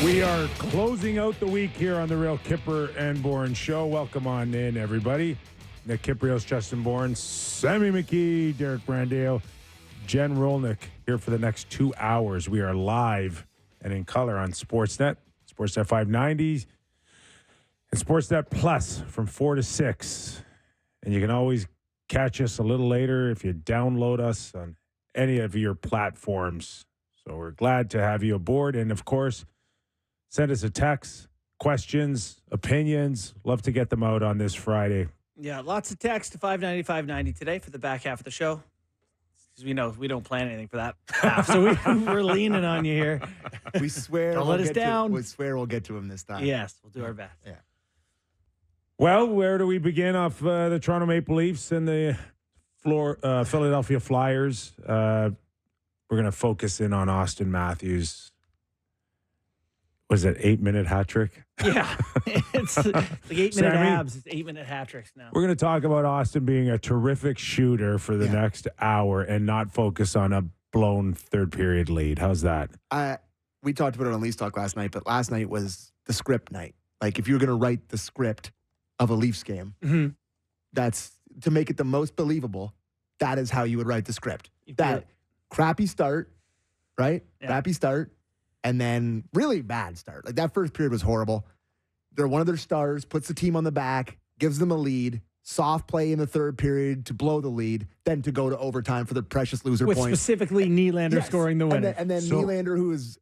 We are closing out the week here on the Real Kyper and Bourne Show. Welcome on in, everybody. Nick Kypreos, Justin Bourne, Sammy McKee, Derek Brandeo, Jen Rolnick here for the next 2 hours. We are live and in color on Sportsnet, Sportsnet 590, and Sportsnet Plus from 4 to 6. And you can always catch us a little later if you download us on any of your platforms. So we're glad to have you aboard. And, of course, send us a text, questions, opinions. Love to get them out on this Friday. Yeah, lots of text to 590-590 today for the back half of the show. Because we know we don't plan anything for that half. So we're leaning on you here. We swear Don't let us down. We swear we'll get to him this time. Yes, we'll do our best. Yeah. Well, where do we begin off the Toronto Maple Leafs and the Philadelphia Flyers? We're going to focus in on Austin Matthews. Was it 8-minute hat trick? Yeah. It's like 8-minute abs. It's 8-minute hat tricks now. We're going to talk about Austin being a terrific shooter for the next hour and not focus on a blown third period lead. How's that? We talked about it on Leafs Talk last night, but last night was the script night. Like, if you're going to write the script of a Leafs game, that's to make it the most believable. That is how you would write the script. That crappy start, right? Yeah. Crappy start. And then really bad start. Like, that first period was horrible. They're one of their stars, puts the team on the back, gives them a lead, soft play in the third period to blow the lead, then to go to overtime for the precious loser With point. Specifically Nylander scoring the winner. And then Nylander, who is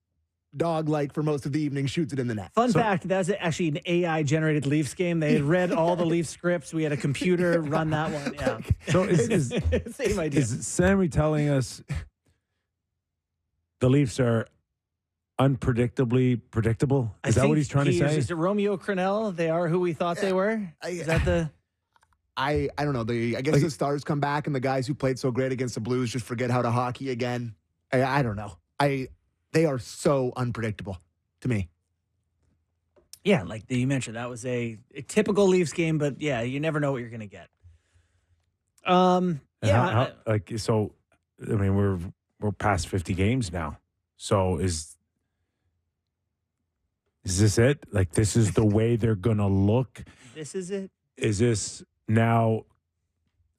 dog-like for most of the evening, shoots it in the net. Fun fact, that's actually an AI-generated Leafs game. They had read all the Leafs scripts. We had a computer run that one. Yeah. So same idea. Is Sammy telling us the Leafs are unpredictably predictable? Is that what he's trying to say? Is it Romeo Crennel? They are who we thought they were? Is that the... I don't know. I guess the stars come back and the guys who played so great against the Blues just forget how to hockey again. I don't know. They are so unpredictable to me. Yeah, like you mentioned, that was a typical Leafs game, but yeah, you never know what you're going to get. We're past 50 games now. So is this it? Like, this is the way they're going to look? This is it? Is this now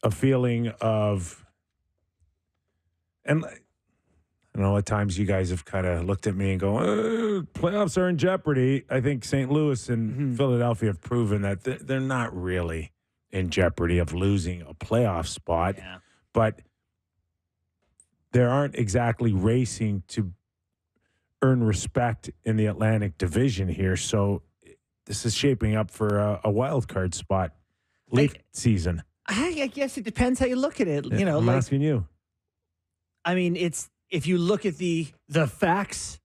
a feeling of, and I know at times you guys have kind of looked at me and go, playoffs are in jeopardy. I think St. Louis and Philadelphia have proven that they're not really in jeopardy of losing a playoff spot. Yeah. But they aren't exactly racing to earn respect in the Atlantic Division here. So this is shaping up for a wild card spot late season. I guess it depends how you look at it. You know, I'm asking you. I mean, if you look at the facts,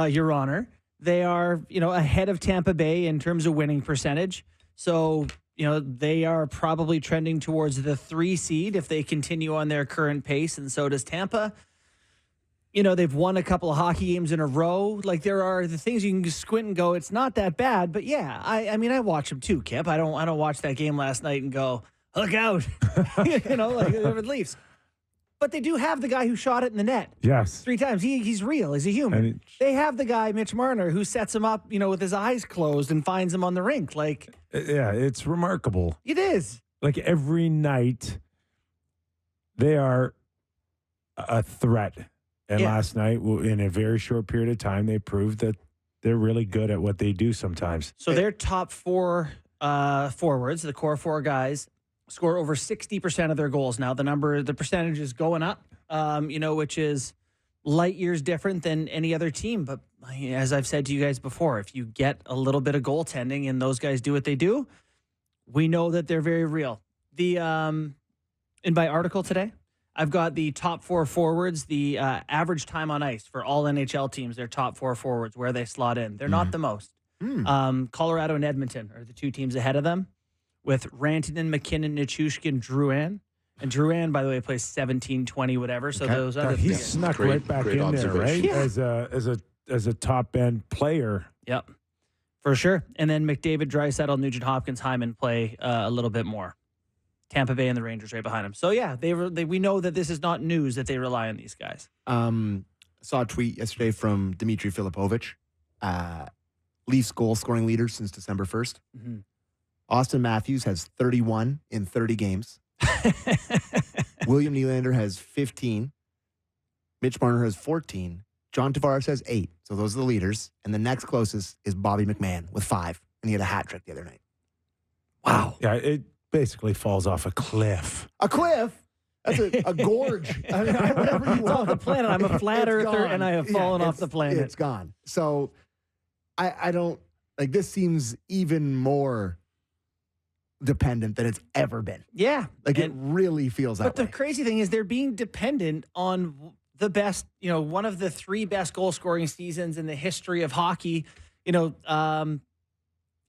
Your Honor, they are, ahead of Tampa Bay in terms of winning percentage. So, they are probably trending towards the 3 seed if they continue on their current pace, and so does Tampa. They've won a couple of hockey games in a row. Like, there are the things you can squint and go, it's not that bad. But yeah, I mean, I watch them too, Kip. I don't watch that game last night and go, look out, like the Leafs. But they do have the guy who shot it in the net. Yes. 3 times. He's real. He's a human. They have the guy, Mitch Marner, who sets him up, with his eyes closed and finds him on the rink. Like, yeah, it's remarkable. It is. Like, every night, they are a threat. And last night, in a very short period of time, they proved that they're really good at what they do sometimes. So their top 4 forwards, the core 4 guys, score over 60% of their goals now. The percentage is going up, which is light years different than any other team. But as I've said to you guys before, if you get a little bit of goaltending and those guys do what they do, we know that they're very real. In my article today, I've got the top 4 forwards, the average time on ice for all NHL teams, their top 4 forwards, where they slot in. They're not the most. Colorado and Edmonton are the 2 teams ahead of them, with Rantanen, McKinnon, Nichushkin, Drouin. And Drouin, by the way, plays 17, 20, whatever. So those other he snuck right back in there, right? Yeah. As a top end player. Yep, for sure. And then McDavid, Draisaitl, Nugent Hopkins, Hyman play a little bit more. Tampa Bay and the Rangers right behind them. So yeah, we know that this is not news that they rely on these guys. Saw a tweet yesterday from Dmitry Filipovich. Leafs goal scoring leaders since December 1st. Mm-hmm. Austin Matthews has 31 in 30 games. William Nylander has 15. Mitch Marner has 14. John Tavares has 8. So those are the leaders. And the next closest is Bobby McMahon with 5. And he had a hat trick the other night. Wow. Yeah, it basically falls off a cliff. A cliff? That's a gorge. I mean, whatever you It's off want. the planet. I'm a flat It's earther, gone. and I have fallen off the planet. It's gone. So I don't, like, this seems even more dependent than it's ever been. Yeah. Like, it really feels that But the way. crazy thing is they're being dependent on the best, one of the 3 best goal scoring seasons in the history of hockey.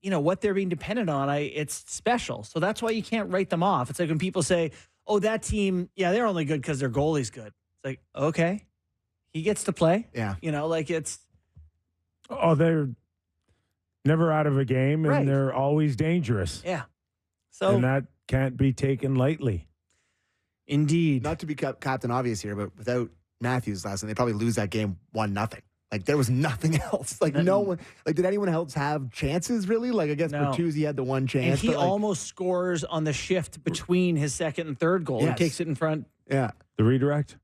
What they're being dependent on, it's special. So that's why you can't write them off. It's like when people say, oh, that team, yeah, they're only good because their goalie's good. It's like, okay, he gets to play. Yeah. It's. Oh, they're never out of a game, and Right. they're always dangerous. Yeah. So And that can't be taken lightly. indeed. Not to be Captain Obvious here, but without Matthews last night, they probably lose that game 1-0. Like, there was nothing else. Like, no one, like, did anyone else have chances, really? Like, I guess No. Bertuzzi had the one chance. And he but, like, almost scores on the shift between his second and third goal. Yes. He takes it in front. yeah. The redirect?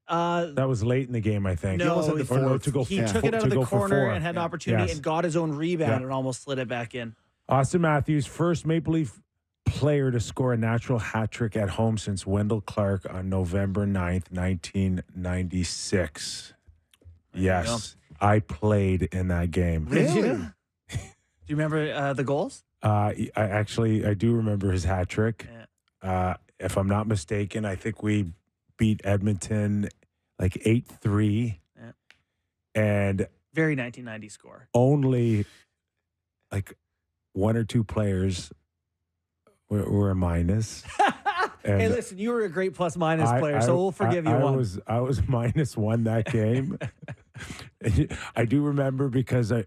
Uh, That was late in the game, I think. No, almost had the Or no, fourth. to go he for- took it out to of the go for corner 4. and had an Yeah. opportunity Yes. and got his own rebound Yeah. and almost slid it back in. Austin Matthews, first Maple Leaf player to score a natural hat trick at home since Wendell Clark on November 9th, 1996. Yes, I played in that game. Really? Do you remember the goals? I do remember his hat trick. If I'm not mistaken, I think we beat Edmonton like 8-3. Yeah. And Very 1990 score. only like 1 or 2 players were a minus. And Hey, listen, you were a great plus minus I- player, I- so we'll forgive you I one. was -1 that game. I do remember because there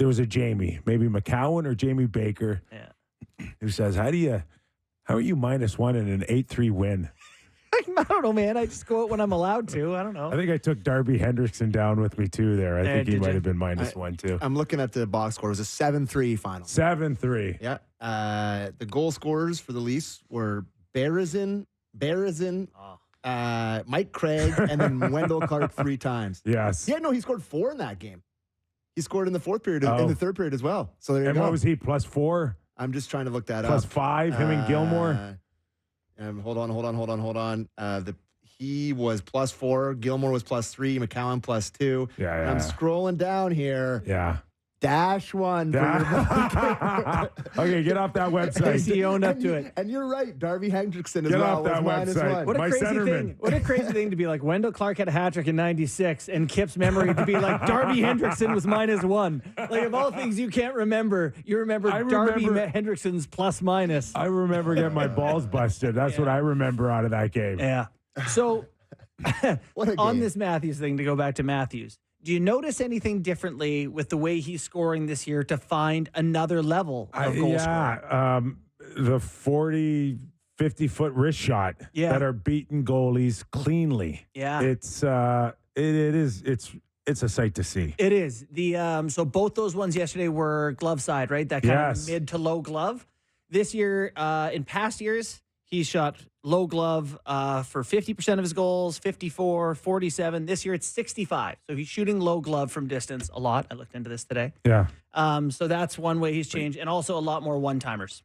was a Jamie, maybe McCowan or Jamie Baker, Yeah. who says, "How are you -1 in an 8-3 win?" I don't know, man. I just go out when I'm allowed to. I don't know. I think I took Darby Hendrickson down with me too. There, I think he did might you? have been -1 too. I'm looking at the box score. It was a 7-3 final. 7-3. Yeah. The goal scorers for the Leafs were Berezin, Mike Craig, and then Wendell Clark 3 times. Yes. Yeah, no, he scored 4 in that game. He scored in the fourth period, Oh. in the third period as well. So there you And go. what was he? +4, I'm just trying to look that up. +5. Him and Gilmore. Hold on. He was +4. Gilmore was +3. McCowan +2. Yeah. I'm scrolling down here. Yeah. -1 for your Okay, get off that website. He owned up to it. And you're right. Darby Hendrickson as Get well off that was website. -1. What a My crazy centerman. thing! What a crazy thing to be like. Wendell Clark had a hat trick in '96, and Kip's memory to be like Darby Hendrickson was -1. Like of all things you can't remember, you remember Darby Hendrickson's plus minus. I remember getting my balls busted. That's what I remember out of that game. Yeah. So What a on game. this Matthews thing, to go back to Matthews, do you notice anything differently with the way he's scoring this year to find another level of goal scoring? The 40, 50-foot wrist shot that are beating goalies cleanly. Yeah. It's a sight to see. It is. So both those ones yesterday were glove side, right? That kind Yes. of mid to low glove. This year, in past years, he's shot low glove for 50% of his goals, 54, 47. This year it's 65. So he's shooting low glove from distance a lot. I looked into this today. Yeah. So that's one way he's changed, and also a lot more one-timers.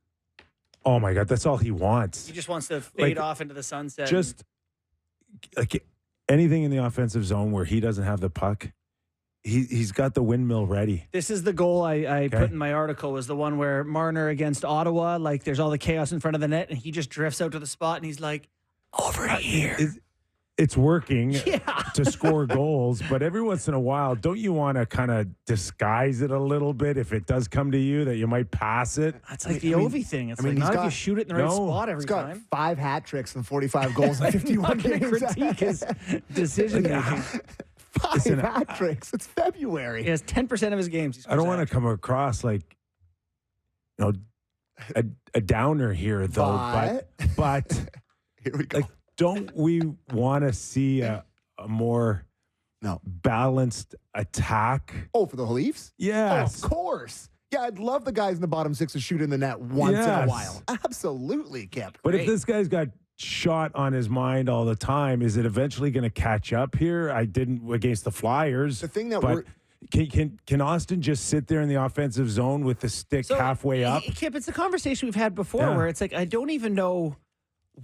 Oh, my God. That's all he wants. He just wants to fade off into the sunset. Just like anything in the offensive zone where he doesn't have the puck, he's got the windmill ready. This is the goal I put in my article, was the one where Marner against Ottawa, like there's all the chaos in front of the net, and he just drifts out to the spot, and he's like, over here. It's working to score goals, but every once in a while, don't you want to kind of disguise it a little bit if it does come to you that you might pass it? That's like the Ovi thing. It's like he's not if got- you shoot it in the right spot every He's got time. 5 hat tricks and 45 goals in 51 I'm going to games. critique his decision making. 5 hat tricks. It's February. He has 10% of his games. I don't want to come across like, a downer here, though. But Here we go. like, don't we want to see a more No. balanced attack. Oh, for the Leafs? Yes. Oh, of course. Yeah, I'd love the guys in the bottom six to shoot in the net once in a while. Absolutely, Kip. But if this guy's got shot on his mind all the time, is it eventually going to catch up here? I didn't against the Flyers. The thing that but can Austin just sit there in the offensive zone with the stick halfway up? Kip, it's a conversation we've had before where it's like, I don't even know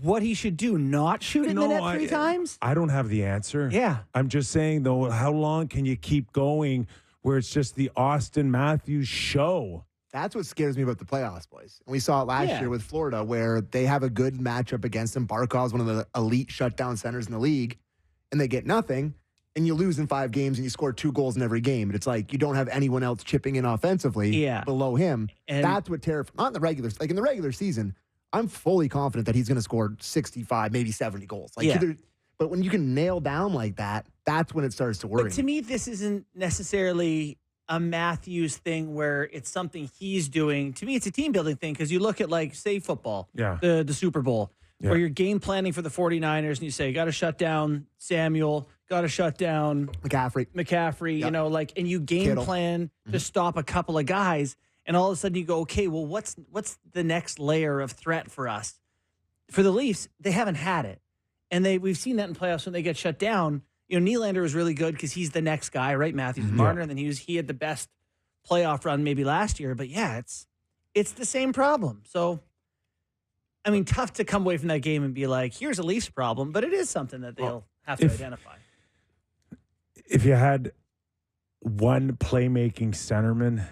what he should do. Not shoot in the net 3 times? I don't have the answer. Yeah. I'm just saying, though, how long can you keep going where it's just the Austin Matthews show? That's what scares me about the playoffs, boys. And we saw it last year with Florida, where they have a good matchup against him. Barkov's one of the elite shutdown centers in the league, and they get nothing, and you lose in 5 games, and you score 2 goals in every game. And it's like you don't have anyone else chipping in offensively below him. And that's what terrifies. Not in the regular, like in the regular season, I'm fully confident that he's going to score 65, maybe 70 goals. But when you can nail down like that, that's when it starts to worry. But to me, this isn't necessarily a Matthews thing where it's something he's doing. To me, it's a team building thing because you look at, like, say, football, the Super Bowl, where you're game planning for the 49ers and you say, got to shut down Samuel, got to shut down McCaffrey, you know, like, and you game plan to stop a couple of guys. And all of a sudden you go, okay, well, what's the next layer of threat for us? For the Leafs, they haven't had it. And we've seen that in playoffs when they get shut down. You know, Nylander was really good because he's the next guy, right? Matthews and Marner. And then he had the best playoff run maybe last year. But yeah, it's the same problem. So, I mean, tough to come away from that game and be like, here's a Leafs problem. But it is something that they'll have to identify. If you had one playmaking centerman,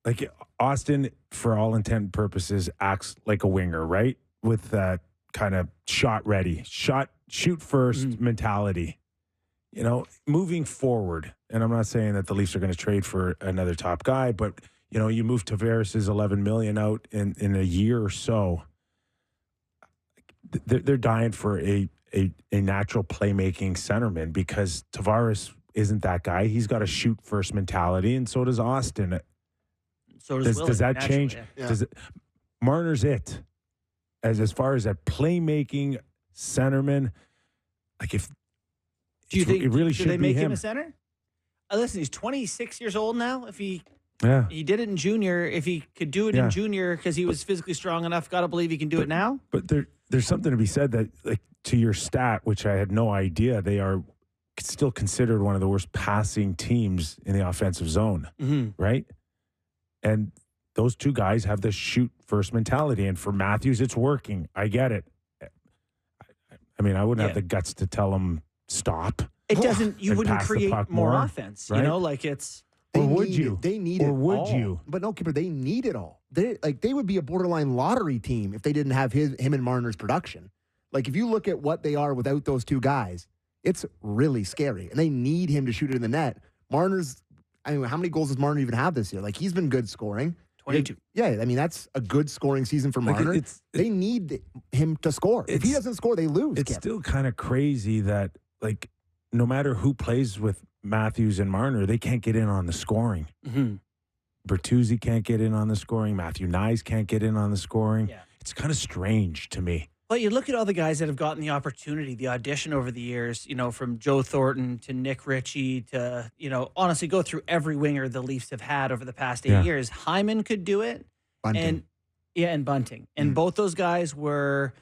like Austin, for all intent and purposes, acts like a winger, right? With that kind of shot ready, shoot first mentality. You know, moving forward, and I'm not saying that the Leafs are going to trade for another top guy, but, you know, you move Tavares' $11 million out in a year or so. They're dying for a natural playmaking centerman because Tavares isn't that guy. He's got a shoot first mentality, and so does Austin. So does that change? Yeah. Marner's it as far as a playmaking centerman. Like if do you think it really should they make be him a center? Listen, he's 26 years old now. If he did it in junior, if he could do it in junior because he was physically strong enough, gotta believe he can do it now. But there's something to be said that, like, to your stat, which I had no idea, they are still considered one of the worst passing teams in the offensive zone, right? And those two guys have the shoot first mentality. And for Matthews, it's working. I get it. I mean, I wouldn't have the guts to tell him stop. It doesn't, you wouldn't create more offense, right? You know, like it's. They need it all. But no, Kipper, they need it all. They would be a borderline lottery team if they didn't have him and Marner's production. Like, if you look at what they are without those two guys, it's really scary. And they need him to shoot it in the net. Marner's, I mean, how many goals does Marner even have this year? Like, he's been good scoring. 22. Yeah, I mean, that's a good scoring season for Marner. They need him to score. If he doesn't score, they lose. It's still kind of crazy that, like, no matter who plays with Matthews and Marner, they can't get in on the scoring. Bertuzzi can't get in on the scoring. Matthew Nyes can't get in on the scoring. Yeah. It's kind of strange to me. Well, you look at all the guys that have gotten the opportunity, the audition over the years, you know, from Joe Thornton to Nick Ritchie to, you know, honestly go through every winger the Leafs have had over the past 8 years. Hyman could do it. Bunting. And Bunting. And both those guys were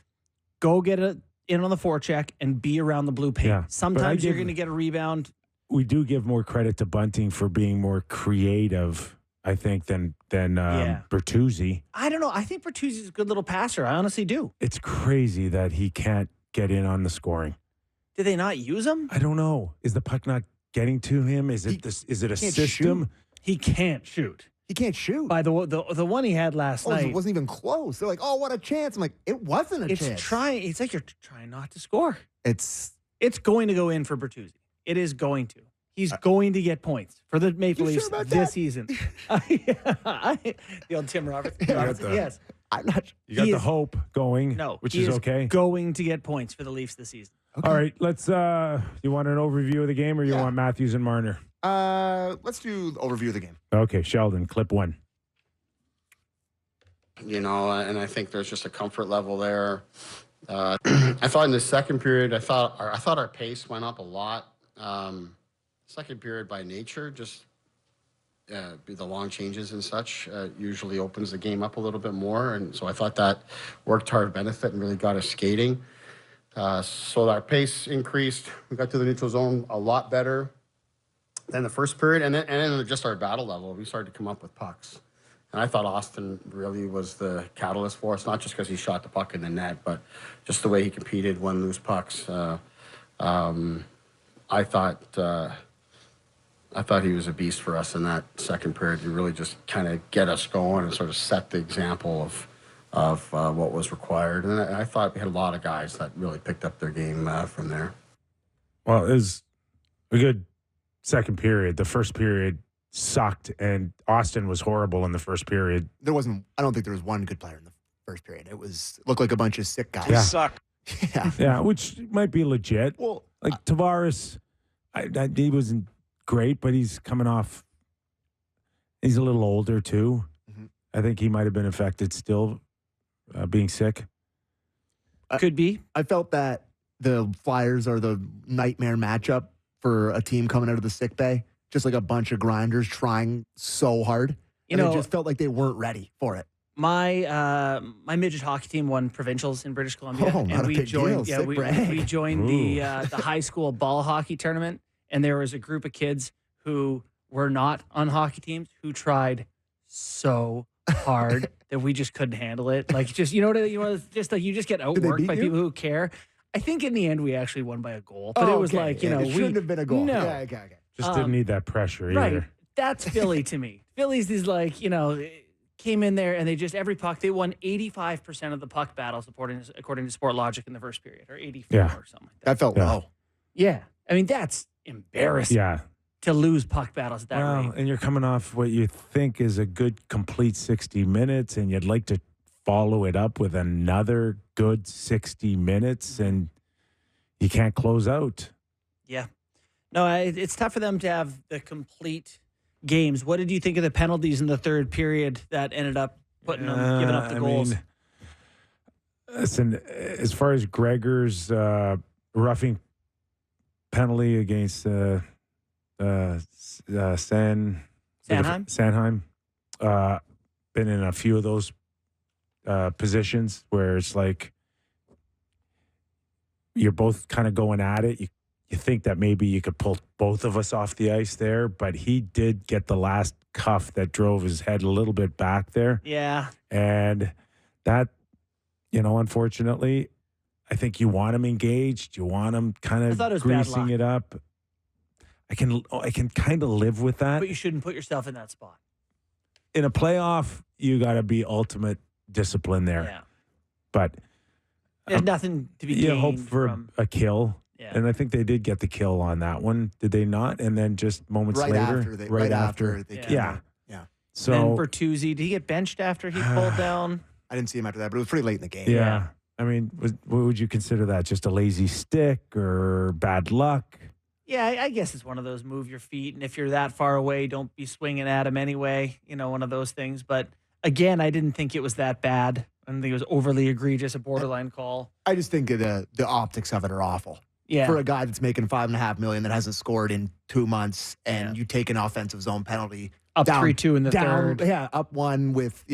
go get it in on the forecheck and be around the blue paint. Yeah. Sometimes you're going to get a rebound. We do give more credit to Bunting for being more creative, I think, than Bertuzzi. I don't know. I think Bertuzzi's a good little passer. I honestly do. It's crazy that he can't get in on the scoring. Did they not use him? I don't know. Is the puck not getting to him? Is it a system? Shoot. He can't shoot. He can't shoot. By the one he had last night. It wasn't even close. They're like, oh, what a chance. I'm like, it wasn't a chance. It's like you're trying not to score. It's going to go in for Bertuzzi. It is going to. He's going to get points for the Maple Leafs this season. The old Tim Roberts. Yes. I'm not. You got the hope going, which is okay. Going to get points for the Leafs this season. Okay. All right, let's. You want an overview of the game, or you want Matthews and Marner? Let's do the overview of the game. Okay, Sheldon, clip 1. You know, and I think there's just a comfort level there. I thought in the second period, I thought our pace went up a lot. second period by nature, just the long changes and such usually opens the game up a little bit more. And so I thought that worked to our benefit and really got us skating. So our pace increased. We got to the neutral zone a lot better than the first period. And then just our battle level, we started to come up with pucks. And I thought Austin really was the catalyst for us, not just because he shot the puck in the net, but just the way he competed, won loose pucks. I thought he was a beast for us in that second period to really just kind of get us going and sort of set the example of what was required. And I thought we had a lot of guys that really picked up their game from there. Well, it was a good second period. The first period sucked, and Austin was horrible in the first period. I don't think there was one good player in the first period. Looked like a bunch of sick guys. Yeah. Suck. Yeah. Yeah, which might be legit. Well, like Tavares, he wasn't great, but he's coming off. He's a little older too. Mm-hmm. I think he might have been affected still, being sick. Could be. I felt that the Flyers are the nightmare matchup for a team coming out of the sick bay. Just like a bunch of grinders trying so hard. And it just felt like they weren't ready for it. My midget hockey team won provincials in British Columbia, Oh, not and a we big joined. deal. Yeah, Sick we brag. joined the high school ball hockey tournament, and there was a group of kids who were not on hockey teams who tried so hard that we just couldn't handle it. Like just you just get outworked beat by you? people who care. I think in the end we actually won by a goal, but it was okay. like It shouldn't have been a goal. No. Yeah, okay. Just didn't need that pressure Right. either. That's Philly to me. Philly's is like, came in there and they just, every puck, they won 85% of the puck battles according to Sport Logic in the first period, or 84 Yeah. or something like that. That felt Yeah. low. Yeah. I mean, that's embarrassing Yeah. to lose puck battles at that Well, rate. and you're coming off what you think is a good, complete 60 minutes, and you'd like to follow it up with another good 60 minutes, and you can't close out. Yeah. No, it's tough for them to have the complete games. What did you think of the penalties in the third period that ended up giving up the goals? Listen, as far as Gregor's roughing penalty against Sanheim, been in a few of those positions where it's like you're both kind of going at it. You think that maybe you could pull both of us off the ice there, but he did get the last cuff that drove his head a little bit back there. Yeah. And that, unfortunately, I think you want him engaged. You want him kind I thought it of was bad greasing luck. it up. I can kind of live with that. But you shouldn't put yourself in that spot. In a playoff, you got to be ultimate discipline there. Yeah. But There's nothing to be you gained hope for from. a kill. Yeah. And I think they did get the kill on that one. Did they not? And then just moments Right later, after they Yeah. came Yeah. in. Yeah. So Then Bertuzzi, did he get benched after he pulled down? I didn't see him after that, but it was pretty late in the game. yeah. I mean, what would you consider that? Just a lazy stick or bad luck? Yeah, I guess it's one of those move your feet, and if you're that far away, don't be swinging at him anyway. One of those things. But again, I didn't think it was that bad. I didn't think it was overly egregious, a borderline call. I just think the optics of it are awful. Yeah. For a guy that's making $5.5 million that hasn't scored in 2 months, and Yeah. you take an offensive zone penalty. Up down- 3-2 in the down, third. Yeah, up one with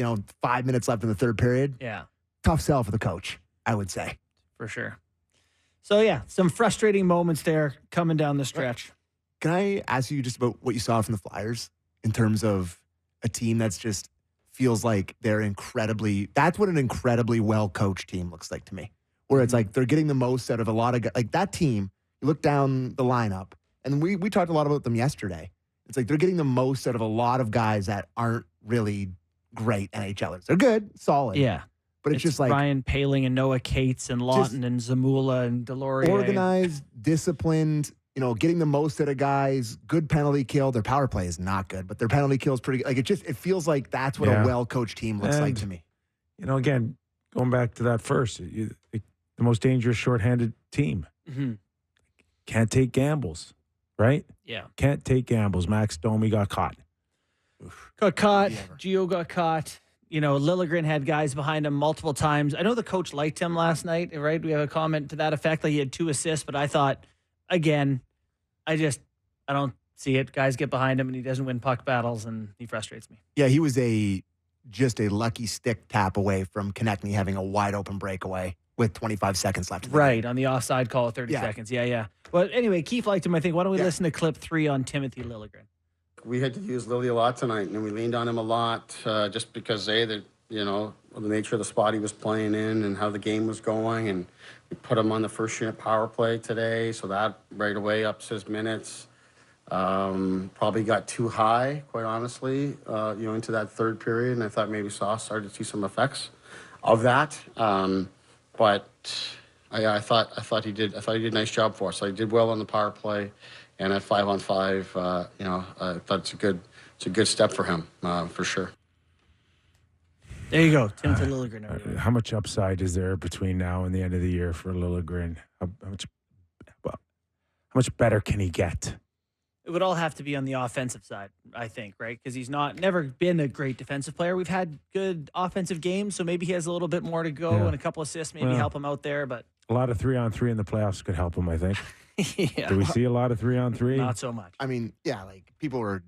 5 minutes left in the third period. Yeah, Tough sell for the coach, I would say. for sure. So, yeah, some frustrating moments there coming down the stretch. Can I ask you just about what you saw from the Flyers in terms of a team that's just feels like they're that's what an incredibly well-coached team looks like to me, where it's like they're getting the most out of a lot of guys. Like that team, you look down the lineup, and we talked a lot about them yesterday. It's like they're getting the most out of a lot of guys that aren't really great NHLers. They're good, solid. Yeah. But it's just like Ryan Paling and Noah Cates and Lawton and Zamula and Delorier. organized, disciplined, getting the most out of guys, good penalty kill. Their power play is not good, but their penalty kill is pretty good. Like it feels like that's what Yeah. a well-coached team looks like And- to me. Again, going back to that first, the most dangerous shorthanded team. Mhm. Can't take gambles, right? Yeah. Can't take gambles. Max Domi got caught. Got caught. Yeah. Gio got caught. Lilligren had guys behind him multiple times. I know the coach liked him last night, right? We have a comment to that effect. Like he had 2 assists, but I thought, again, I don't see it. Guys get behind him, and he doesn't win puck battles, and he frustrates me. Yeah, he was just a lucky stick tap away from Konechny having a wide open breakaway with 25 seconds left. Right, on the offside call at 30 seconds. Yeah. Well, anyway, Keith liked him, I think. Why don't we listen to clip 3 on Timothy Liljegren? We had to use Lily a lot tonight, and we leaned on him a lot just because, the nature of the spot he was playing in and how the game was going. And we put him on the first unit power play today, so that right away ups his minutes. Probably got too high, quite honestly, into that third period, and I thought maybe started to see some effects of that. But I thought he did a nice job for us. So he did well on the power play, and at 5-on-5, I thought it's a good step for him for sure. There you go, Timothy Liljegren. How much upside is there between now and the end of the year for Liljegren? How much better can he get? It would all have to be on the offensive side, I think, right? Because he's never been a great defensive player. We've had good offensive games, so maybe he has a little bit more to go and a couple assists maybe help him out there. But a lot of 3-on-3 in the playoffs could help him, I think. Yeah. Do we see a lot of 3-on-3? Not so much. I mean, people were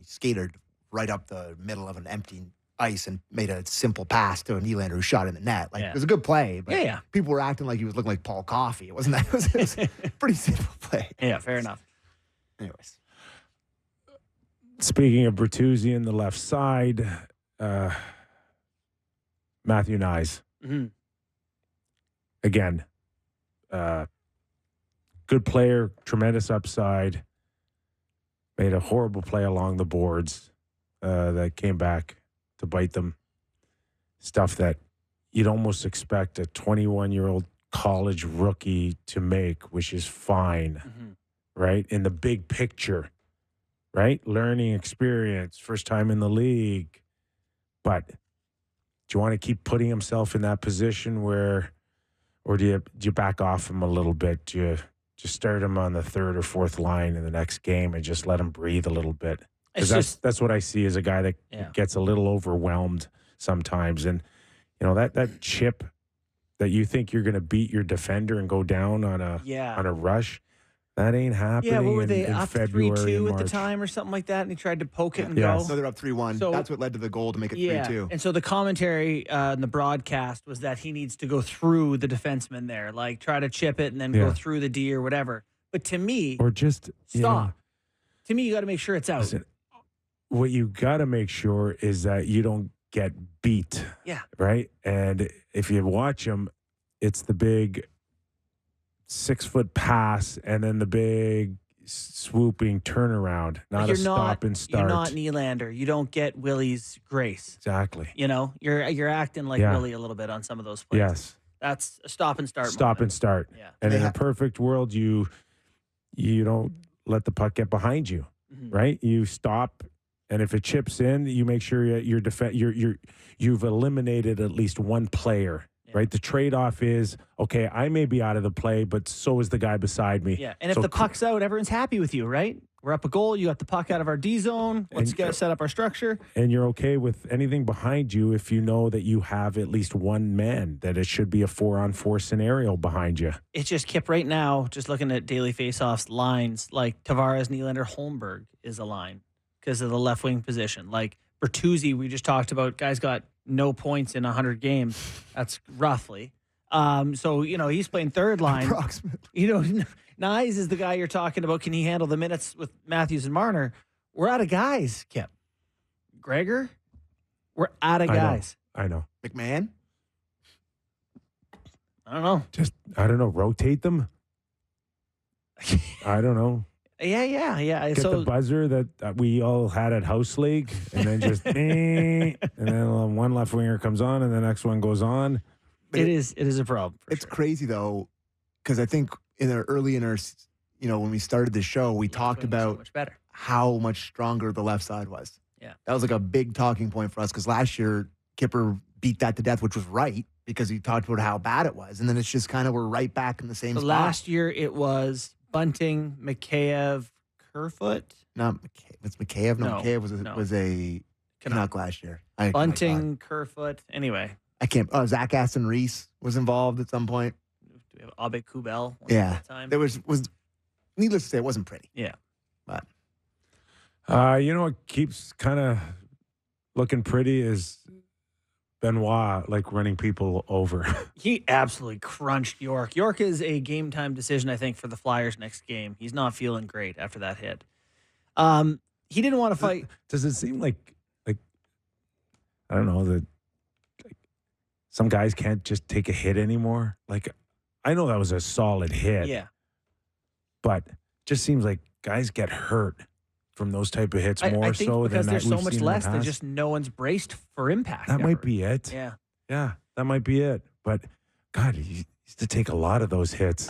skated right up the middle of an empty ice and made a simple pass to a Nylander who shot in the net. It was a good play, but people were acting like he was looking like Paul Coffey. It wasn't that. It was a pretty simple play. Yeah, fair enough. Anyways. Speaking of Bertuzzi in the left side, Matthew Nyes. Mm-hmm. Again, good player, tremendous upside. Made a horrible play along the boards that came back to bite them. Stuff that you'd almost expect a 21-year-old college rookie to make, which is fine, right? In the big picture, right? Learning experience, first time in the league. But do you want to keep putting himself in that position where, or do you back off him a little bit? Do you just start him on the third or fourth line in the next game and just let him breathe a little bit? Because that's what I see as a guy that gets a little overwhelmed sometimes. And, that chip that you think you're going to beat your defender and go down on a rush, that ain't happening. Yeah, what were they, in up February 3-2 and at the March. time or something like that, and he tried to poke it and Yes. go? So they're up 3-1. So, that's what led to the goal to make it 3-2. And so the commentary in the broadcast was that he needs to go through the defenseman there, like try to chip it and then go through the D or whatever. But to me, Or just stop. To me, you got to make sure it's out. Listen, what you got to make sure is that you don't get beat. Yeah. Right? And if you watch him, it's the big 6-foot pass and then the big swooping turnaround, not a stop and start. You're not Nylander. You don't get Willie's grace. Exactly. You're acting like Willie a little bit on some of those plays. Yes. That's a stop and start. Stop and start. Yeah. And in a perfect world, you don't let the puck get behind you, right? You stop, and if it chips in, you make sure you've eliminated at least one player. Right? The trade-off is, okay, I may be out of the play, but so is the guy beside me. Yeah, and if the puck's out, everyone's happy with you, right? We're up a goal. You got the puck out of our D zone. Let's set up our structure. And you're okay with anything behind you if you know that you have at least one man, that it should be a 4-on-4 scenario behind you. It's just Kip right now, just looking at daily faceoffs lines, like Tavares, Nylander, Holmberg is a line because of the left wing position. Like Bertuzzi, we just talked about, guys got no points in 100 games. That's roughly. So, he's playing third line. Approximately. Nyes is the guy you're talking about. Can he handle the minutes with Matthews and Marner? We're out of guys, Kip. Gregor, we're out of guys. I know. McMahon? I don't know. I don't know, rotate them? I don't know. Yeah. Get the buzzer that we all had at House League, and then just and then one left winger comes on, and the next one goes on. It is a problem. It's crazy though, because I think when we started the show, we talked about much better. How much stronger the left side was. Yeah, that was like a big talking point for us because last year Kyper beat that to death, which was right because he talked about how bad it was, and then it's just kind of we're right back in the same spot. Last year it was Bunting, Mikheyev, Kerfoot. Not McKay. It's Mikheyev. No, Mikheyev was a Canuck last year. Bunting, Kerfoot. Anyway, I can't. Oh, Zach Aston Reese was involved at some point. Do we have Abe Kubel? Yeah, there was. Needless to say, it wasn't pretty. Yeah, but You know what keeps kind of looking pretty is Benoit, like running people over. He absolutely crunched York. York is a game time decision, I think, for the Flyers next game. He's not feeling great after that hit. He didn't want to fight. Does it seem like I don't know that some guys can't just take a hit anymore? Like, I know that was a solid hit. Yeah. But just seems like guys get hurt from those type of hits more I think so because than there's we've so much seen in the less that past. just no one's braced for impact. That ever. might be it. Yeah. Yeah, that might be it. But God, he used to take a lot of those hits.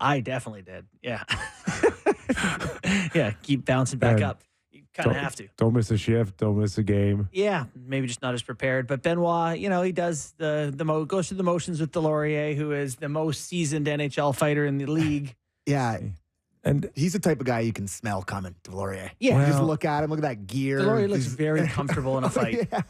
I definitely did. Yeah. Yeah. Keep bouncing back And up. You kind of have to. Don't miss a shift. Don't miss a game. Yeah, maybe just not as prepared. But Benoit, he does goes through the motions with Delorier, who is the most seasoned NHL fighter in the league. Yeah. And He's the type of guy you can smell coming, Delorier. Yeah. You just Well- look at him, look at that gear. Delorier looks He's- very comfortable in a fight. Yeah.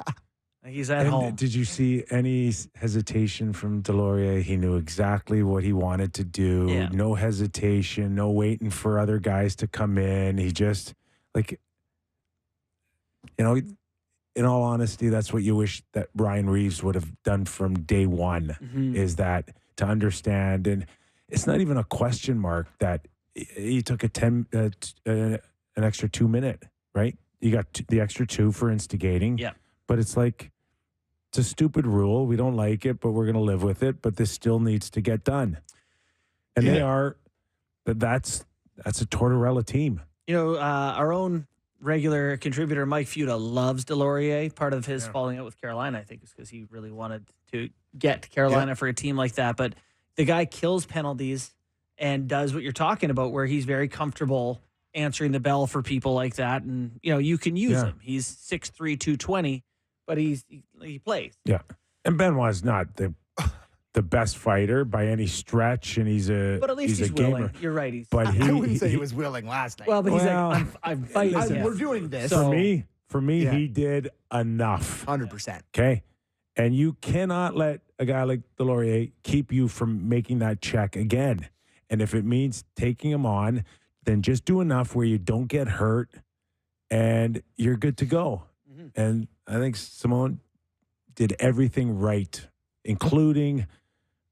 He's at And home. did you see any hesitation from Delorier? He knew exactly what he wanted to do. Yeah. No hesitation, no waiting for other guys to come in. He just, in all honesty, that's what you wish that Brian Reeves would have done from day one, Mhm. is that to understand. And it's not even a question mark that he took an extra 2 minute, right? You got the extra 2 for instigating. Yeah. But it's like, it's a stupid rule. We don't like it, but we're going to live with it. But this still needs to get done. And that's a Tortorella team. Our own regular contributor, Mike Fuda, loves Delorier. Part of his falling out with Carolina, I think, is because he really wanted to get to Carolina for a team like that. But the guy kills penalties and does what you're talking about, where he's very comfortable answering the bell for people like that. And, you can use him. He's 6'3", 220, but he plays. Yeah. And Benoit's not the best fighter by any stretch, and he's But at least he's a gamer. willing. You're right. But I wouldn't say he was willing last night. Well, but he's Well, like, I'm fighting. him. We're doing this. So- For me, Yeah. he did enough. 100%. Okay. And you cannot let a guy like Delorier keep you from making that check again. And if it means taking him on, then just do enough where you don't get hurt and you're good to go. Mhm. And I think Simone did everything right, including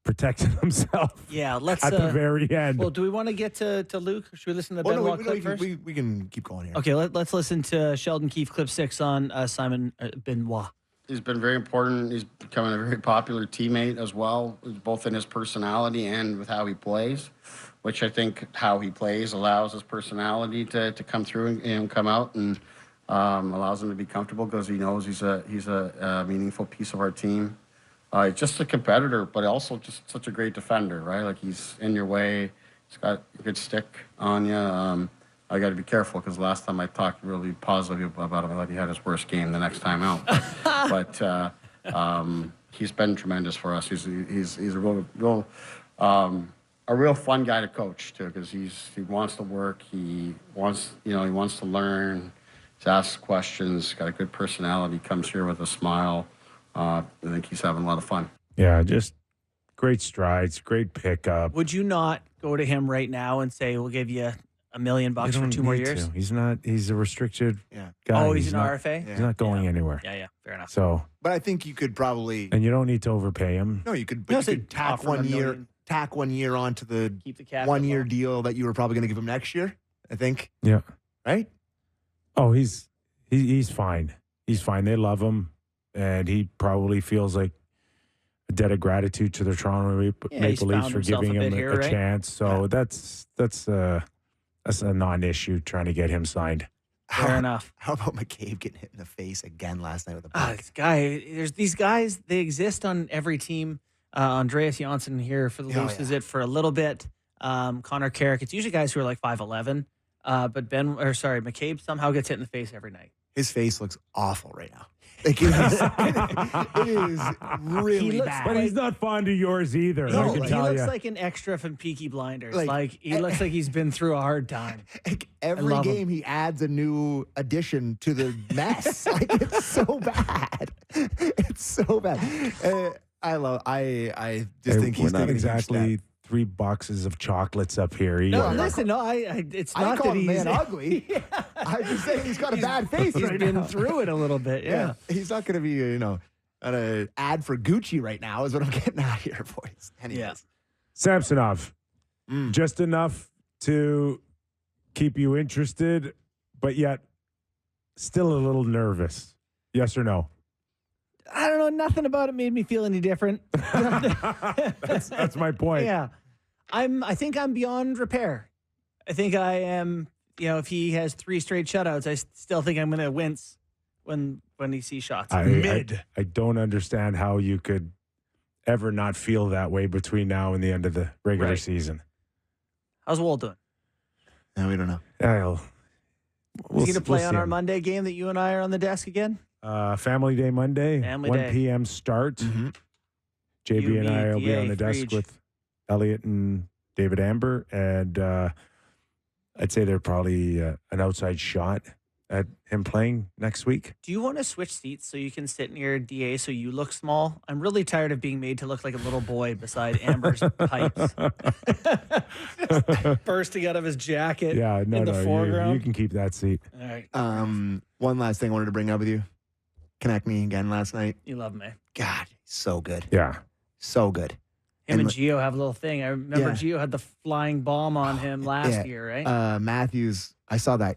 protecting himself Yeah, let's. at the very end. Well, do we want to get to Luke? Or should we listen to the Oh, no, Benoit clip first? we can keep going here. Okay, let's listen to Sheldon Keefe clip 6 on Simon Benoit. He's been very important. He's becoming a very popular teammate as well, both in his personality and with how he plays, which I think how he plays allows his personality to come through and come out, and allows him to be comfortable because he knows he's a meaningful piece of our team. Just a competitor, but also just such a great defender, right? Like, he's in your way. He's got a good stick on you. I got to be careful because last time I talked really positively about him, I thought he had his worst game the next time out. But he's been tremendous for us. He's a real fun guy to coach too, because he wants to work. He wants to learn. He asks questions. Got a good personality. Comes here with a smile. I think he's having a lot of fun. Yeah, just great strides, great pickup. Would you not go to him right now and say, we'll give you $1 million You for don't 2 more need years? to. He's a restricted Yeah. guy. Oh, he's an not, RFA? He's not going anywhere. Yeah, fair enough. So, But I think you could probably and you don't need to overpay him. no, you could No, but so you could tack offer him $1 million. tack 1 year onto the Keep the cap. 1 year level. deal that you were probably going to give him next year. I think, Yeah. right? Oh, he's fine. He's fine. They love him, and he probably feels like a debt of gratitude to the Toronto Yeah, he's Maple Leafs found for himself giving a him bit here, a right? chance. So that's a non-issue trying to get him signed. Fair enough. How about McCabe getting hit in the face again last night with a puck? This guy, there's these guys, they exist on every team. Andreas Janssen here for the Oh, Leafs yeah. is it for a little bit. Connor Carrick, it's usually guys who are like 5'11", but McCabe somehow gets hit in the face every night. His face looks awful right now. Like, it is really He looks bad. But he's not fond of yours either. No, I can like, tell he looks you. like an extra from Peaky Blinders. Like, He looks like he's been through a hard time. Like, every love him. game he adds a new addition to the mess. Like, it's so bad. It's so bad. I just think we're he's not taking a huge exactly step. 3 boxes of chocolates up here either. No, listen, no, it's I not call that the he's man ugly. I'm just saying he's got a bad face He's right been now. through it a little bit. Yeah. He's not going to be, on an ad for Gucci right now is what I'm getting at here, boys. Anyways. Yeah. Samsonov, just enough to keep you interested, but yet still a little nervous. Yes or no? I don't know. Nothing about it made me feel any different. That's my point. Yeah. I think I'm beyond repair. I think I am, if he has 3 straight shutouts, I still think I'm going to wince when he sees shots. I don't understand how you could ever not feel that way between now and the end of the regular season. How's Wold doing? No, we don't know. Is he going to play on our Monday game that you and I are on the desk again? Family Day Monday, 1 p.m. start. Mm-hmm. JB and I will be DA, on the desk Freege. with Elliot and David Amber, and I'd say they're probably an outside shot at him playing next week. Do you want to switch seats so you can sit near DA so you look small? I'm really tired of being made to look like a little boy beside Amber's pipes. Just bursting out of his jacket in the foreground. You can keep that seat. All right. One last thing I wanted to bring up with you. Connect me again last night. You love me. God, so good. Yeah. So good. Him and Gio have a little thing. I remember Gio had the flying bomb on him last year, right? Matthews, I saw that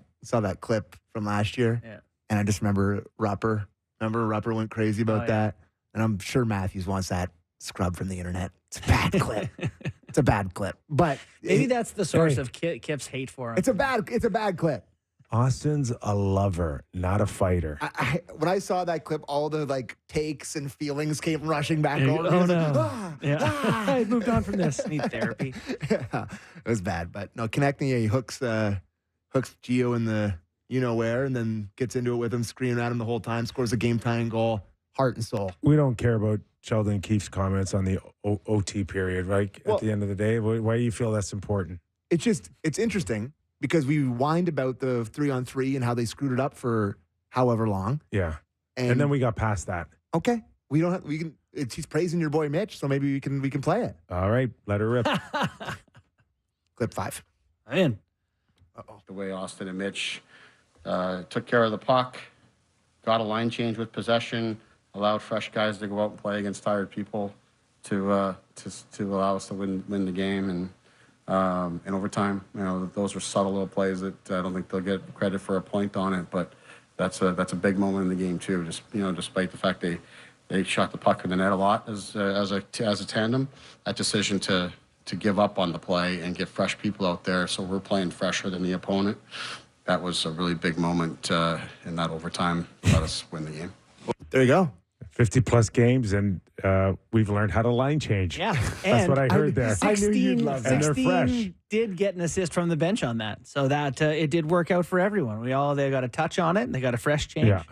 clip from last year. Yeah. And I just remember Rupper. Remember Rupper went crazy about that. And I'm sure Matthews wants that scrub from the internet. It's a bad clip. It's a bad clip. But maybe that's the source of Kip's hate for him. It's a bad clip. Austin's a lover, not a fighter. When I saw that clip, all the takes and feelings came rushing back over. Oh no! I moved on from this. Need therapy. Yeah, it was bad, but no. Connecting, he hooks Gio in the where, and then gets into it with him, screaming at him the whole time. Scores a game-tying goal, heart and soul. We don't care about Sheldon Keefe's comments on the OT period, right? At the end of the day, why do you feel that's important? It's interesting. Because we whined about the 3-on-3 and how they screwed it up for however long. Yeah. And then we got past that. Okay. He's praising your boy Mitch, so maybe we can play it. All right. Let her rip. Clip 5. I'm in. The way Austin and Mitch took care of the puck, got a line change with possession, allowed fresh guys to go out and play against tired people to allow us to win the game. And in overtime, those were subtle little plays that I don't think they'll get credit for a point on it, but that's a big moment in the game too. Just despite the fact they shot the puck in the net a lot as a tandem, that decision to give up on the play and get fresh people out there, so we're playing fresher than the opponent. That was a really big moment in that overtime. Let us win the game. There you go. 50-plus games, and we've learned how to line change. Yeah. That's what I heard there. 16, I knew you'd love that. And they're fresh. Did get an assist from the bench on that, so that it did work out for everyone. They got a touch on it, and they got a fresh change. Yeah.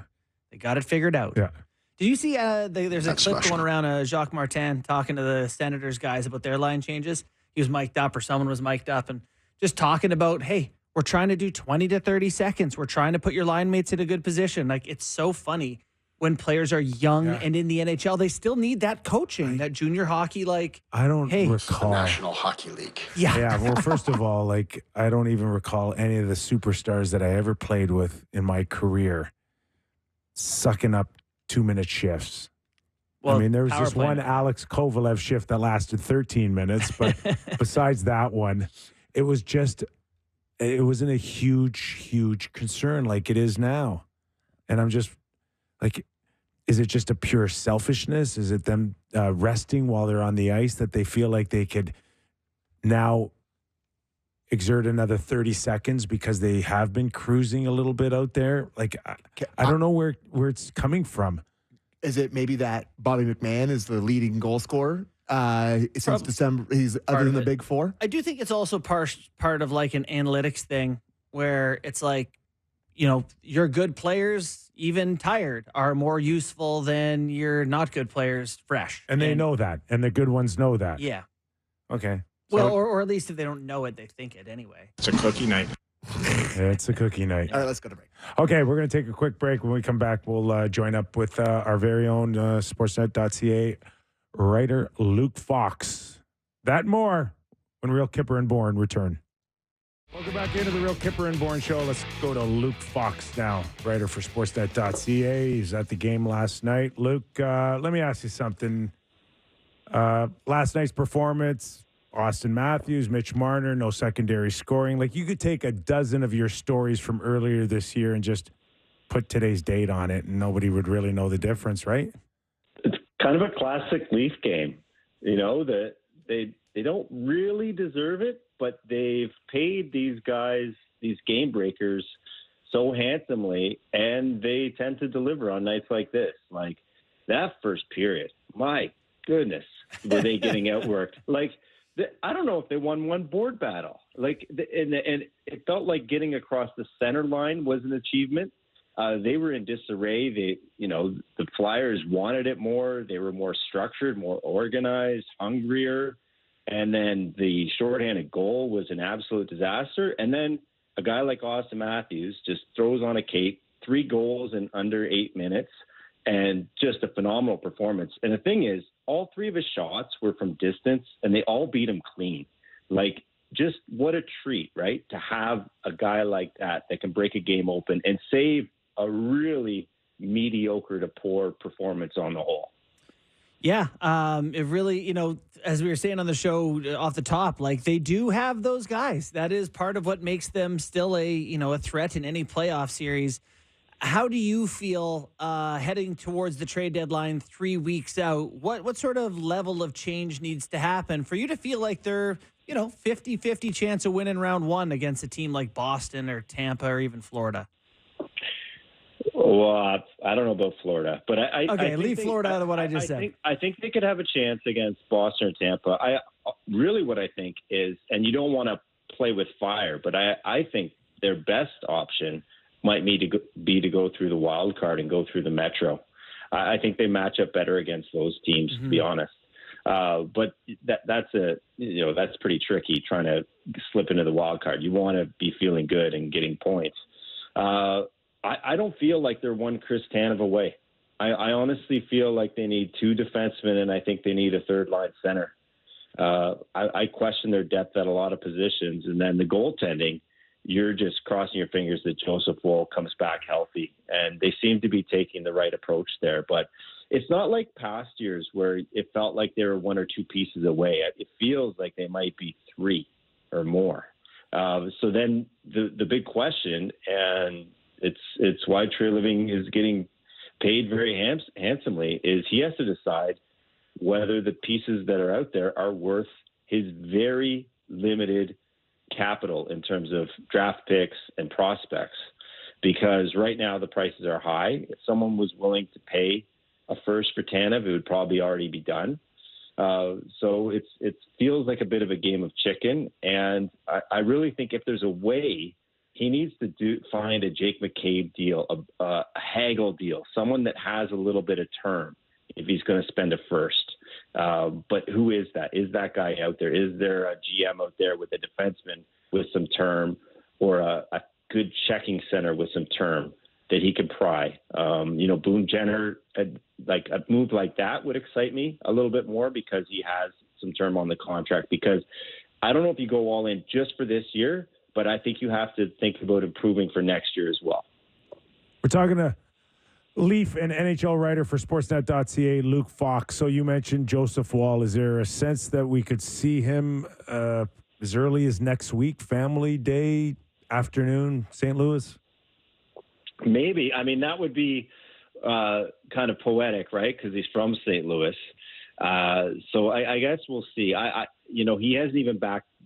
They got it figured out. Yeah. Did you see there's a That's clip special. going around Jacques Martin talking to the Senators guys about their line changes? He was mic'd up, or someone was mic'd up, and just talking about, hey, we're trying to do 20 to 30 seconds. We're trying to put your line mates in a good position. It's so funny. When players are young and in the NHL, they still need that coaching, that junior hockey. I don't The recall. National Hockey League. Yeah, well, first of all, I don't even recall any of the superstars that I ever played with in my career sucking up 2-minute shifts. Well, I mean, there was power just play. one Alex Kovalev shift that lasted 13 minutes, but besides that one, it wasn't a huge concern like it is now. And I'm just is it just a pure selfishness? Is it them resting while they're on the ice that they feel like they could now exert another 30 seconds because they have been cruising a little bit out there? I don't know where it's coming from. Is it maybe that Bobby McMahon is the leading goal scorer since December? He's other than the Big Four. I do think it's also part of an analytics thing where it's your good players, even tired, are more useful than your not good players fresh. And they know that. And the good ones know that. Yeah. Okay. Well, or at least if they don't know it, they think it anyway. It's a cookie night. It's a cookie night. All right, let's go to break. Okay, we're going to take a quick break. When we come back, we'll join up with our very own Sportsnet.ca writer, Luke Fox. That and more when Real Kyper and Bourne return. Welcome back into the Real Kyper and Bourne show. Let's go to Luke Fox now, writer for Sportsnet.ca. He's at the game last night. Luke, let me ask you something. Last night's performance, Austin Matthews, Mitch Marner, no secondary scoring. Like, you could take a dozen of your stories from earlier this year and just put today's date on it, and nobody would really know the difference, right? It's kind of a classic Leaf game. You know, that they don't really deserve it, but they've paid these guys, these game breakers, so handsomely, and they tend to deliver on nights like this. Like, that first period, my goodness, were they getting outworked? Like, I don't know if they won one board battle. Like, and it felt like getting across the center line was an achievement. They were in disarray. The Flyers wanted it more. They were more structured, more organized, hungrier. And then the shorthanded goal was an absolute disaster. And then a guy like Austin Matthews just throws on a cape, 3 goals in under 8 minutes, and just a phenomenal performance. And the thing is, all 3 of his shots were from distance, and they all beat him clean. Like, just what a treat, right? To have a guy like that can break a game open and save a really mediocre to poor performance on the whole. Yeah, it really, as we were saying on the show off the top, like, they do have those guys. That is part of what makes them still a threat in any playoff series. How do you feel heading towards the trade deadline 3 weeks out? What sort of level of change needs to happen for you to feel like they're, 50-50 chance of winning round 1 against a team like Boston or Tampa or even Florida? Well, I don't know about Florida, but I leave Florida out of what I just said. I think they could have a chance against Boston or Tampa. What I think is, and you don't want to play with fire, but I think their best option might be to go through the wild card and go through the Metro. I think they match up better against those teams, to be honest. But that's pretty tricky, trying to slip into the wild card. You want to be feeling good and getting points. I don't feel like they're one Chris Tanev away. I honestly feel like they need 2 defensemen, and I think they need a third-line center. I question their depth at a lot of positions. And then the goaltending, you're just crossing your fingers that Joseph Woll comes back healthy. And they seem to be taking the right approach there. But it's not like past years where it felt like they were 1 or 2 pieces away. It feels like they might be 3 or more. So then the big question, and it's why Trey Living is getting paid very handsomely, is he has to decide whether the pieces that are out there are worth his very limited capital in terms of draft picks and prospects. Because right now the prices are high. If someone was willing to pay a first for Tanev, it would probably already be done. So it feels like a bit of a game of chicken. And I really think if there's a way, he needs to find a Jake McCabe deal, a haggle deal, someone that has a little bit of term if he's going to spend a first. But who is that? Is that guy out there? Is there a GM out there with a defenseman with some term, or a good checking center with some term that he can pry? Boone Jenner, like a move like that would excite me a little bit more because he has some term on the contract. Because I don't know if you go all in just for this year, but I think you have to think about improving for next year as well. We're talking to Leaf and NHL writer for Sportsnet.ca, Luke Fox. So you mentioned Joseph Woll. Is there a sense that we could see him as early as next week, Family Day afternoon, St. Louis? Maybe. I mean, that would be kind of poetic, right? Because he's from St. Louis. So I guess we'll see. He hasn't even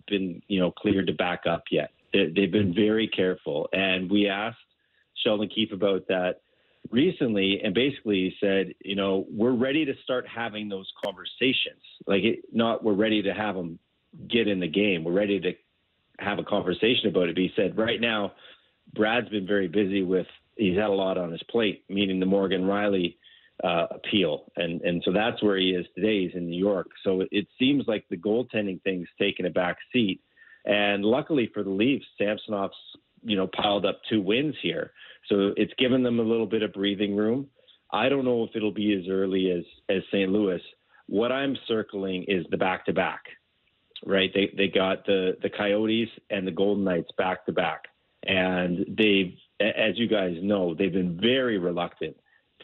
been cleared to back up yet. They've been very careful. And we asked Sheldon Keefe about that recently, and basically he said, we're ready to start having those conversations. We're ready to have them get in the game. We're ready to have a conversation about it. But he said right now, Brad's been very busy he's had a lot on his plate, meaning the Morgan Riley appeal. And so that's where he is today. He's in New York. So it seems like the goaltending thing's taken a back seat. And luckily for the Leafs, Samsonov's, piled up 2 wins here. So it's given them a little bit of breathing room. I don't know if it'll be as early as St. Louis. What I'm circling is the back-to-back. right? They got the Coyotes and the Golden Knights back to back, and they've, as you guys know, they've been very reluctant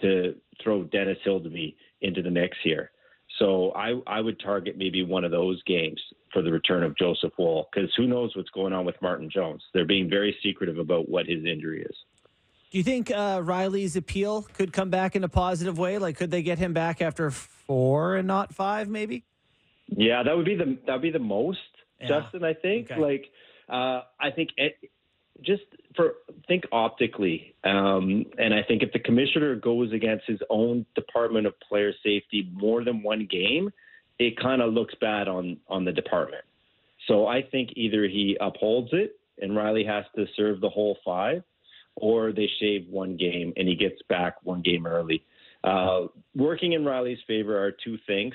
to throw Dennis Hildeby into the mix here. So I would target maybe one of those games for the return of Joseph Woll, because who knows what's going on with Martin Jones. They're being very secretive about what his injury is. Do you think Riley's appeal could come back in a positive way? Like, could they get him back after 4 and not 5, maybe? Yeah, that'd be the most, Justin. I think. Okay. I think think optically, and I think if the commissioner goes against his own Department of Player Safety more than one game, it kind of looks bad on the department. So I think either he upholds it and Riley has to serve the whole 5, or they shave one game and he gets back one game early. Working in Riley's favor are two things.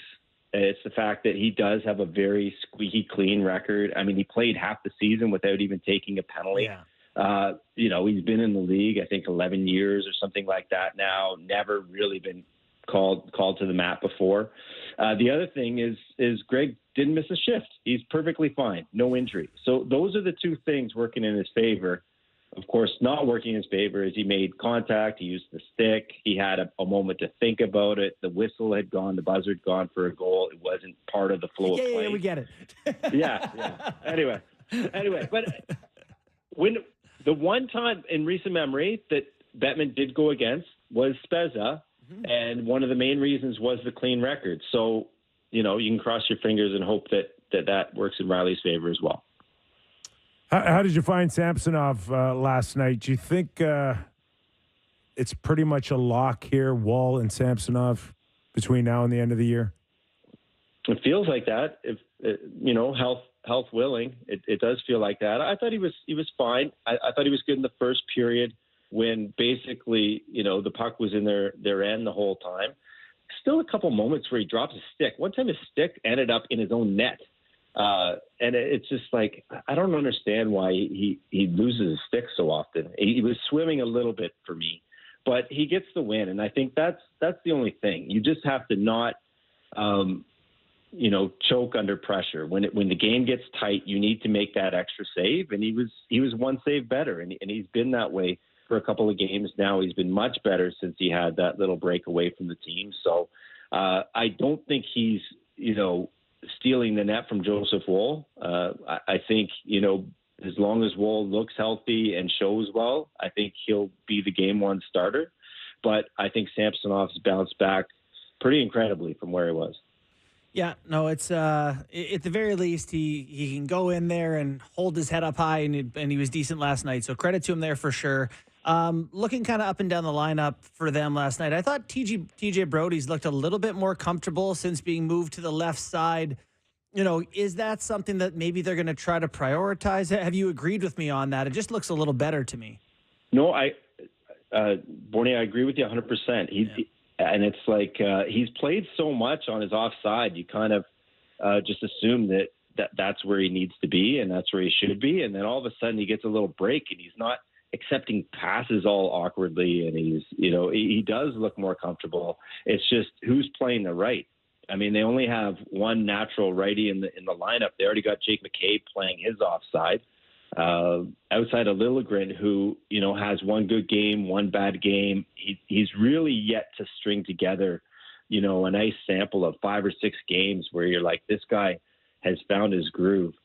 It's the fact that he does have a very squeaky clean record. I mean, he played half the season without even taking a penalty. Yeah. He's been in the league, I think 11 years or something like that now, never really been called to the mat before. The other thing is Greg didn't miss a shift. He's perfectly fine. No injury. So those are the two things working in his favor. Of course, not working in his favor is he made contact. He used the stick. He had a moment to think about it. The whistle had gone. The buzzer had gone for a goal. It wasn't part of the flow of play. Yeah, we get it. Yeah. Anyway, but when the one time in recent memory that Bettman did go against was Spezza, and one of the main reasons was the clean record. So, you can cross your fingers and hope that works in Riley's favor as well. How did you find Samsonov last night? Do you think it's pretty much a lock here, Woll and Samsonov, between now and the end of the year? It feels like that. If health willing, it does feel like that. I thought he was fine. I thought he was good in the first period when basically the puck was in their end the whole time. Still a couple moments where he drops a stick. One time his stick ended up in his own net. And it's just like, I don't understand why he loses his stick so often. He was swimming a little bit for me, but he gets the win. And I think that's the only thing. You just have to not, choke under pressure. When the game gets tight, you need to make that extra save. And he was one save better. And he's been that way for a couple of games now. He's been much better since he had that little break away from the team. So I don't think he's, stealing the net from Joseph Woll. I think, as long as Woll looks healthy and shows well, I think he'll be the game one starter. But I think Samsonov's bounced back pretty incredibly from where he was. Yeah, no, it's at the very least he can go in there and hold his head up high, and he was decent last night. So credit to him there for sure. Looking kind of up and down the lineup for them last night, I thought TJ Brody's looked a little bit more comfortable since being moved to the left side. Is that something that maybe they're going to try to prioritize? Have you agreed with me on that? It just looks a little better to me. No, Bourne, I agree with you 100%. And it's like he's played so much on his offside, you kind of just assume that's where he needs to be and that's where he should be. And then all of a sudden he gets a little break and he's not accepting passes all awkwardly, and he does look more comfortable. It's just who's playing the right. I mean, they only have one natural righty in the lineup. They already got Jake McKay playing his offside. Outside of Liljegren, who has one good game, one bad game, he's really yet to string together, a nice sample of 5 or 6 games where you're like, this guy has found his groove.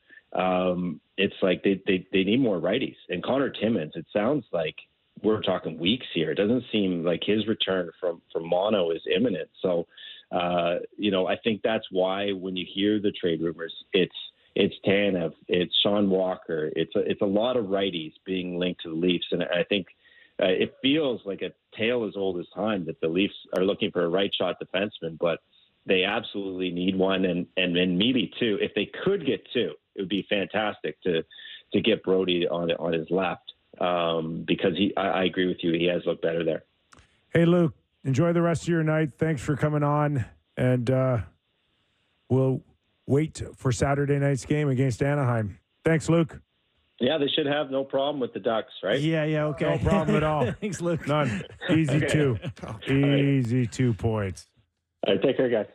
It's like they need more righties. And Connor Timmins, it sounds like we're talking weeks here. It doesn't seem like his return from mono is imminent. So, I think that's why when you hear the trade rumors, it's Tanev, it's Sean Walker, it's a lot of righties being linked to the Leafs. And I think it feels like a tale as old as time that the Leafs are looking for a right shot defenseman, but they absolutely need one and maybe 2. If they could get 2, it would be fantastic to get Brody on his left because I agree with you. He has looked better there. Hey, Luke, enjoy the rest of your night. Thanks for coming on. And we'll wait for Saturday night's game against Anaheim. Thanks, Luke. Yeah, they should have no problem with the Ducks, right? Yeah, okay. No problem at all. Thanks, Luke. None. Easy 2. Easy 2 points. All right, take care, guys.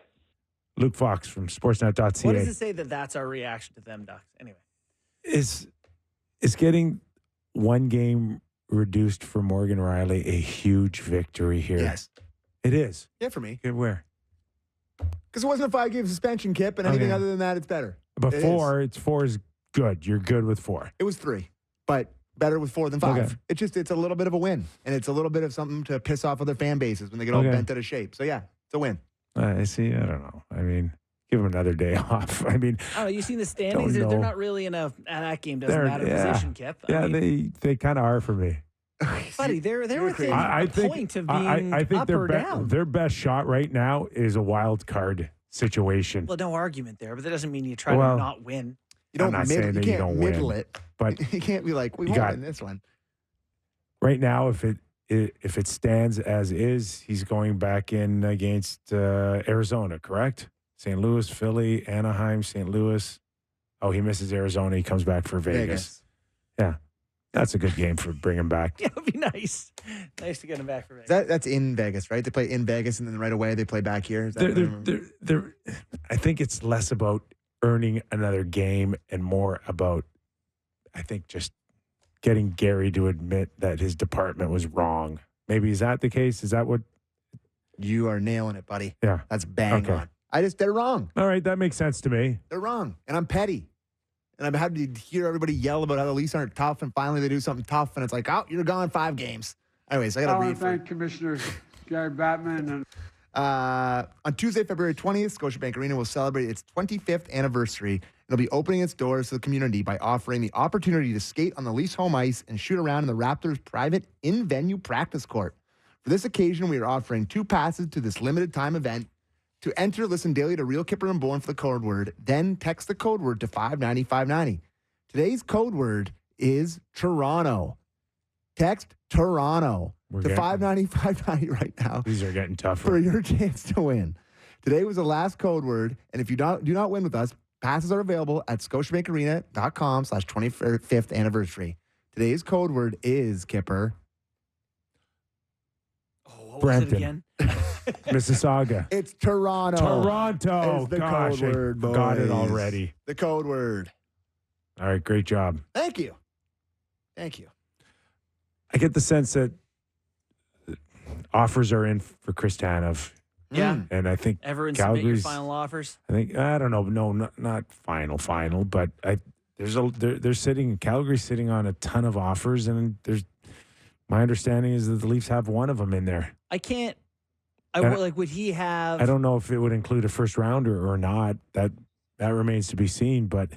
Luke Fox from Sportsnet.ca. What does it say that that's our reaction to them Ducks? Anyway. Is getting one game reduced for Morgan Riley a huge victory here? Yes. It is. Yeah, for me. Okay, where? Because it wasn't a 5-game suspension, Kip, and anything other than that, it's better. But It four is good. You're good with 4. It was 3, but better with 4 than 5. Okay. It's a little bit of a win, and it's a little bit of something to piss off other fan bases when they get all bent out of shape. So, yeah, it's a win. I see. I don't know. I mean, give him another day off. I mean, I don't know. You seen the standings? Don't They're know. not really in a that game doesn't matter position, Kip. Yeah, they kind of are for me. buddy, they're within I a think, point of being I think up their or down. their best shot right now is a wild card situation. Well, no argument there, but that doesn't mean you try Well, to not win. You don't I'm not middle, saying you that you can't don't middle win, it, but you can't be like, we you won't got- win this one. right now, if it stands as is, he's going back in against Arizona, correct? St. Louis, Philly, Anaheim, St. Louis. Oh, he misses Arizona. He comes back for Vegas. Yeah, that's a good game for bring him back. Yeah, it would be nice. Nice to get him back for Vegas. That's in Vegas, right? They play in Vegas, and then right away they play back here. Is that I think it's less about earning another game and more about, I think, just getting Gary to admit that his department was wrong. Maybe is that the case? Is that what? You are nailing it, buddy. Yeah. That's bang Okay. on. They're wrong. All right, that makes sense to me. They're wrong. And I'm petty. And I've had to hear everybody yell about how the Leafs aren't tough, and finally they do something tough, and it's like, oh, you're gone 5 games. Anyways, I got to read for thank Commissioner Gary Batman and on Tuesday, February 20th, Scotiabank Arena will celebrate its 25th anniversary. It'll be opening its doors to the community by offering the opportunity to skate on the Leafs home ice and shoot around in the Raptors' private in-venue practice court. For this occasion, we are offering 2 passes to this limited time event. To enter, listen daily to Real Kyper and Bourne for the code word, then text the code word to 590-590. Today's code word is Toronto. Text Toronto to 590-590 right now. These are getting tougher. For your chance to win. Today was the last code word, and if you do not win with us, passes are available at scotiabankarena.com/25th anniversary. Today's code word is, Kyper, What was it Brampton. again? Mississauga. it's Toronto. Toronto. Is the Gosh, code word, I got it boys. already. The code word. All right, great job. Thank you. Thank you. I get the sense that offers are in for Chris Tanev. Yeah. And I think Everyone submit your Calgary's final offers. I don't know. No, not final, but they're sitting. Calgary's sitting on a ton of offers, and my understanding is that the Leafs have one of them in there. Would he have? I don't know if it would include a first rounder or not. That remains to be seen. But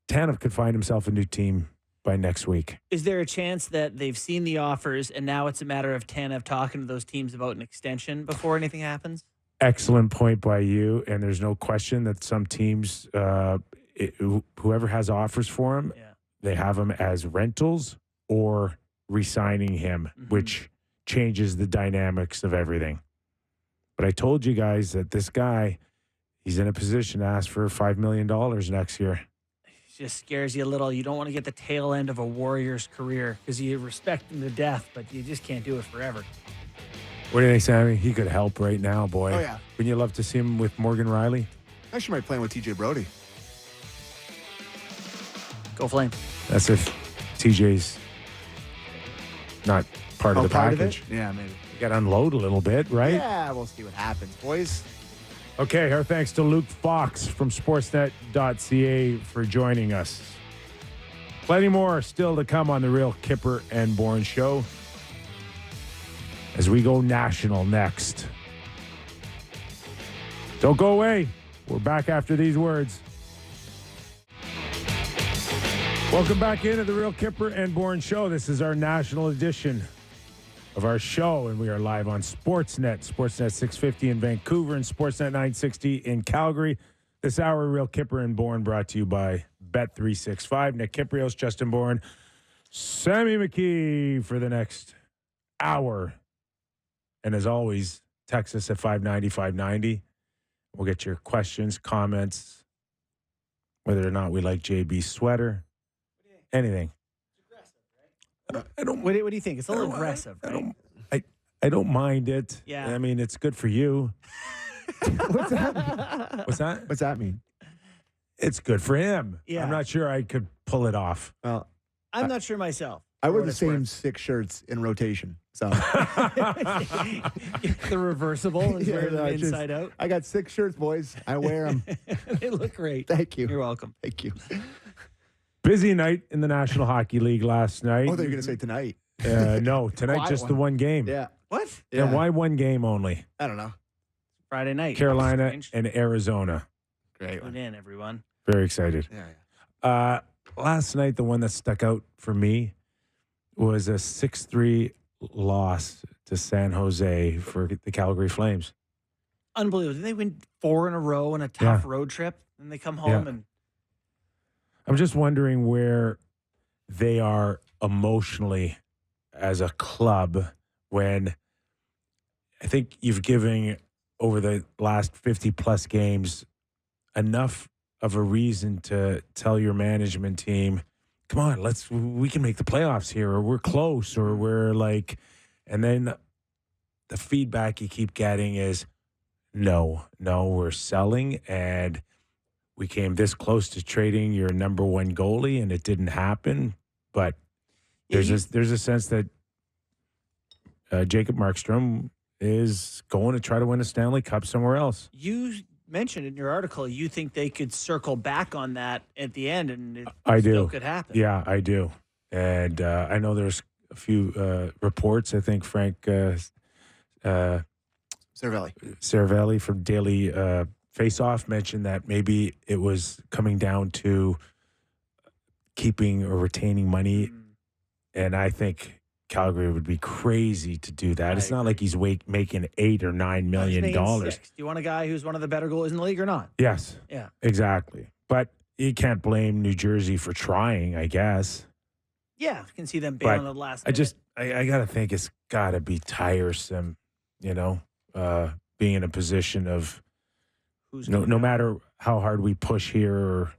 Tanev could find himself a new team by next week. Is there a chance that they've seen the offers and now it's a matter of Tanev talking to those teams about an extension before anything happens? Excellent point by you. And there's no question that some teams, whoever has offers for him, they have him as rentals or re-signing him, which changes the dynamics of everything. But I told you guys that this guy, he's in a position to ask for $5 million next year. Just scares you a little. You don't want to get the tail end of a Warriors career because you respect him to death, but you just can't do it forever. What do you think, Sammy? He could help right now, boy. Oh, yeah. Wouldn't you love to see him with Morgan Riley? Actually, might play with TJ Brody. Go Flame. That's if TJ's not part of the package. Yeah, maybe. You got to unload a little bit, right? Yeah, we'll see what happens, boys. Okay, our thanks to Luke Fox from Sportsnet.ca for joining us. Plenty more still to come on the Real Kyper and Bourne Show as we go national next. Don't go away. We're back after these words. Welcome back into the Real Kyper and Bourne Show. This is our national edition of our show, and we are live on Sportsnet 650 in Vancouver, and Sportsnet 960 in Calgary. This hour, Real Kyper and Bourne, brought to you by Bet365. Nick Kypreos, Justin Bourne, Sammy McKee for the next hour. And as always, text us at 590-590. We'll get your questions, comments, whether or not we like JB's sweater, anything. I don't. What do you think? It's a little aggressive, right? I don't mind it. Yeah. I mean, it's good for you. What's that mean? What's that? What's that mean? It's good for him. Yeah. I'm not sure I could pull it off. Well, I'm not sure myself. I for wear what the it's same worth. 6 shirts in rotation. So The reversible is Yeah, wearing them no, just- inside out. I got 6 shirts, boys. I wear them. They look great. Thank you. You're welcome. Thank you. Busy night in the National Hockey League last night. Oh, they're going to say tonight. No, tonight Quiet just the one. one game. Yeah. What? And why one game only? I don't know. Friday night. Carolina Strange. and Arizona. Great Tune in, everyone. Very excited. Yeah. Last night, the one that stuck out for me was a 6-3 loss to San Jose for the Calgary Flames. Unbelievable. Did they win 4 in a row on a tough road trip? And they come home and I'm just wondering where they are emotionally as a club when I think you've given over the last 50 plus games enough of a reason to tell your management team, come on, we can make the playoffs here, or we're close, or we're like, and then the feedback you keep getting is, no, we're selling, and we came this close to trading your number one goalie, and it didn't happen. But there's a sense that Jacob Markstrom is going to try to win a Stanley Cup somewhere else. you mentioned in your article you think they could circle back on that at the end, and it I still do. could happen. Yeah, I do. And I know there's a few reports. I think Frank Cervelli. Cervelli from Daily Faceoff mentioned that maybe it was coming down to keeping or retaining money. And I think Calgary would be crazy to do that. It's not like he's making $8 or $9 million. $6. Do you want a guy who's one of the better goalies in the league or not? Yes. Yeah. Exactly. But you can't blame New Jersey for trying, I guess. Yeah, I can see them bailing But the last I minute. just, I got to think it's got to be tiresome, being in a position of, Who's no gonna- matter how hard we push here,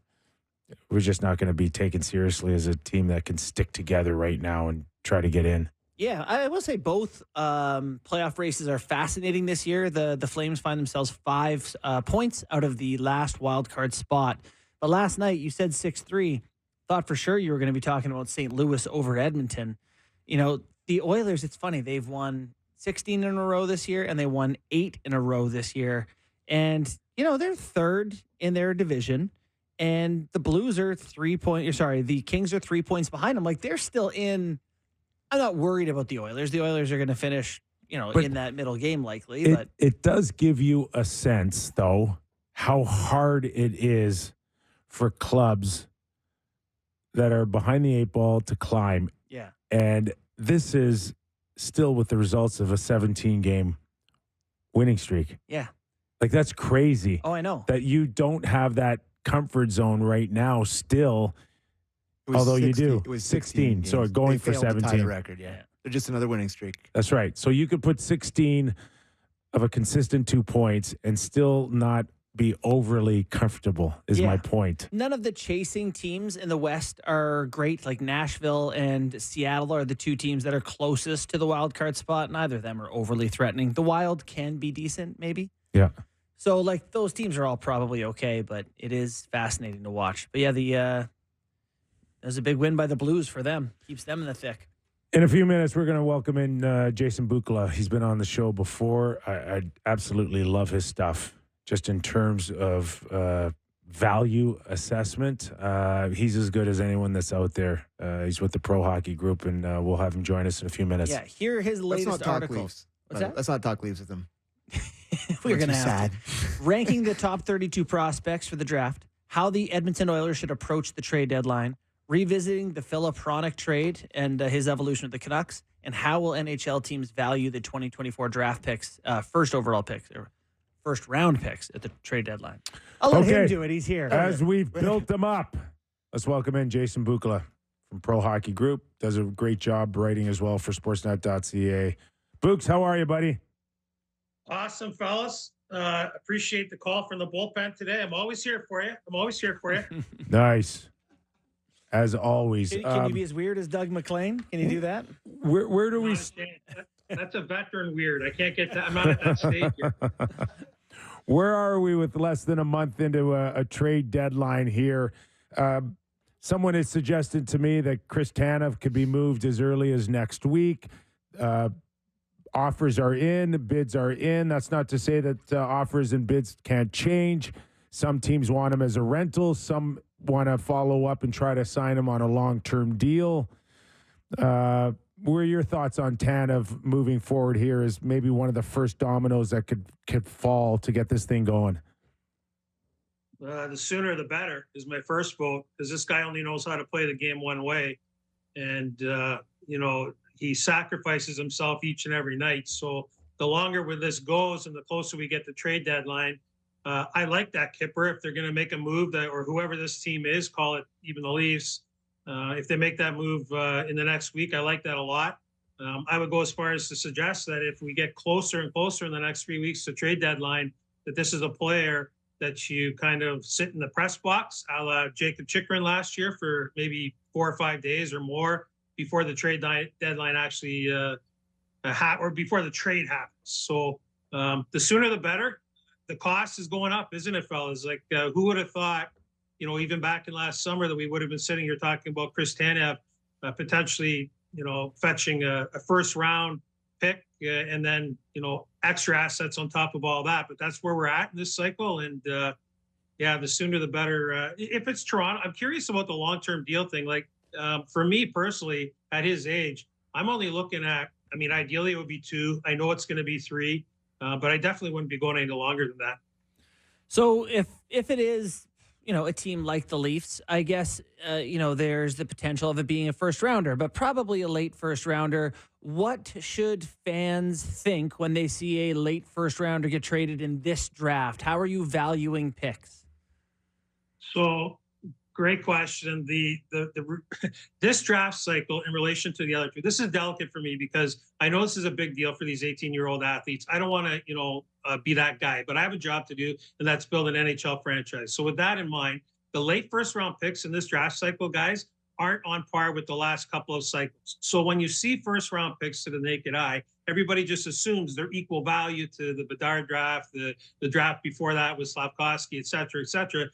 we're just not going to be taken seriously as a team that can stick together right now and try to get in. Yeah, I will say both playoff races are fascinating this year. The Flames find themselves 5 points out of the last wild card spot. But last night you said 6-3. Thought for sure you were going to be talking about St. Louis over Edmonton. The Oilers, it's funny. They've won 16 in a row this year, and they won 8 in a row this year. And, they're third in their division. And the Blues are the Kings are 3 points behind them. Like, they're still in. I'm not worried about the Oilers. The Oilers are going to finish, But in that middle game likely. But It does give you a sense, though, how hard it is for clubs that are behind the 8 ball to climb. yeah, And this is still with the results of a 17-game winning streak. yeah. Like, that's crazy. Oh, I know. That you don't have that comfort zone right now still. It was Although you 16 do. It was 16. So games. going They for failed to tie 17. the record, yeah. They're just another winning streak. That's right. So you could put 16 of a consistent 2 points and still not be overly comfortable, is Yeah. my point. None of the chasing teams in the West are great. Like Nashville and Seattle are the 2 teams that are closest to the wild card spot. Neither of them are overly threatening. The Wild can be decent, maybe. Yeah. So, like, those teams are all probably okay, but it is fascinating to watch. But yeah, there's a big win by the Blues for them. Keeps them in the thick. In a few minutes, we're going to welcome in Jason Bukala. He's been on the show before. I absolutely love his stuff, just in terms of value assessment. He's as good as anyone that's out there. He's with the Pro Hockey Group, and we'll have him join us in a few minutes. Yeah, hear his Let's not latest talk article. Leafs. What's that? Let's not talk Leafs with them. We're going to Makes me have to. Ranking the top 32 prospects for the draft, how the Edmonton Oilers should approach the trade deadline, revisiting the Philip Hronik trade and his evolution of the Canucks, and how will NHL teams value the 2024 draft picks, first overall picks, or first round picks at the trade deadline. I'll let him do it. He's here. As we've built them up, let's welcome in Jason Bukala from Pro Hockey Group. Does a great job writing as well for Sportsnet.ca. Books, how are you, buddy? Awesome, fellas. Appreciate the call from the bullpen today. I'm always here for you. Nice. As always. Can you be as weird as Doug McLean? Can you do that? Where do we... Understand. That's a veteran weird. I can't get that. I'm not at that stage yet. Where are we with less than a month into a trade deadline here? Someone has suggested to me that Chris Tanev could be moved as early as next week. Offers are in, bids are in. That's not to say that offers and bids can't change. Some teams want him as a rental. Some want to follow up and try to sign him on a long-term deal. What are your thoughts on Tanev moving forward here as maybe one of the first dominoes that could fall to get this thing going? The sooner the better is my first vote, because this guy only knows how to play the game one way. And, he sacrifices himself each and every night. So the longer where this goes and the closer we get to trade deadline, I like that, Kyper. If they're going to make a move, or whoever this team is, call it even the Leafs, if they make that move in the next week, I like that a lot. I would go as far as to suggest that if we get closer and closer in the next 3 weeks to trade deadline, that this is a player that you kind of sit in the press box, a la Jacob Chikrin last year, for maybe 4 or 5 days or more before the trade deadline actually or before the trade happens. So the sooner the better. The cost is going up, isn't it, fellas? Like, who would have thought, even back in last summer, that we would have been sitting here talking about Chris Tanev potentially, fetching a first round pick and then, extra assets on top of all that. But that's where we're at in this cycle. And the sooner the better. If it's Toronto, I'm curious about the long-term deal thing. Like, for me personally, at his age, I'm only looking at, ideally it would be 2. I know it's going to be 3. But I definitely wouldn't be going any longer than that. So if it is, a team like the Leafs, I guess, there's the potential of it being a first rounder, but probably a late first rounder. What should fans think when they see a late first rounder get traded in this draft? How are you valuing picks? So great question. The this draft cycle in relation to the other two, this is delicate for me because I know this is a big deal for these 18-year-old athletes. I don't want to, be that guy, but I have a job to do, and that's build an NHL franchise. So with that in mind, the late first-round picks in this draft cycle, guys, aren't on par with the last couple of cycles. So when you see first-round picks to the naked eye, everybody just assumes they're equal value to the Bedard draft, the draft before that with Slafkovsky, et cetera, et cetera.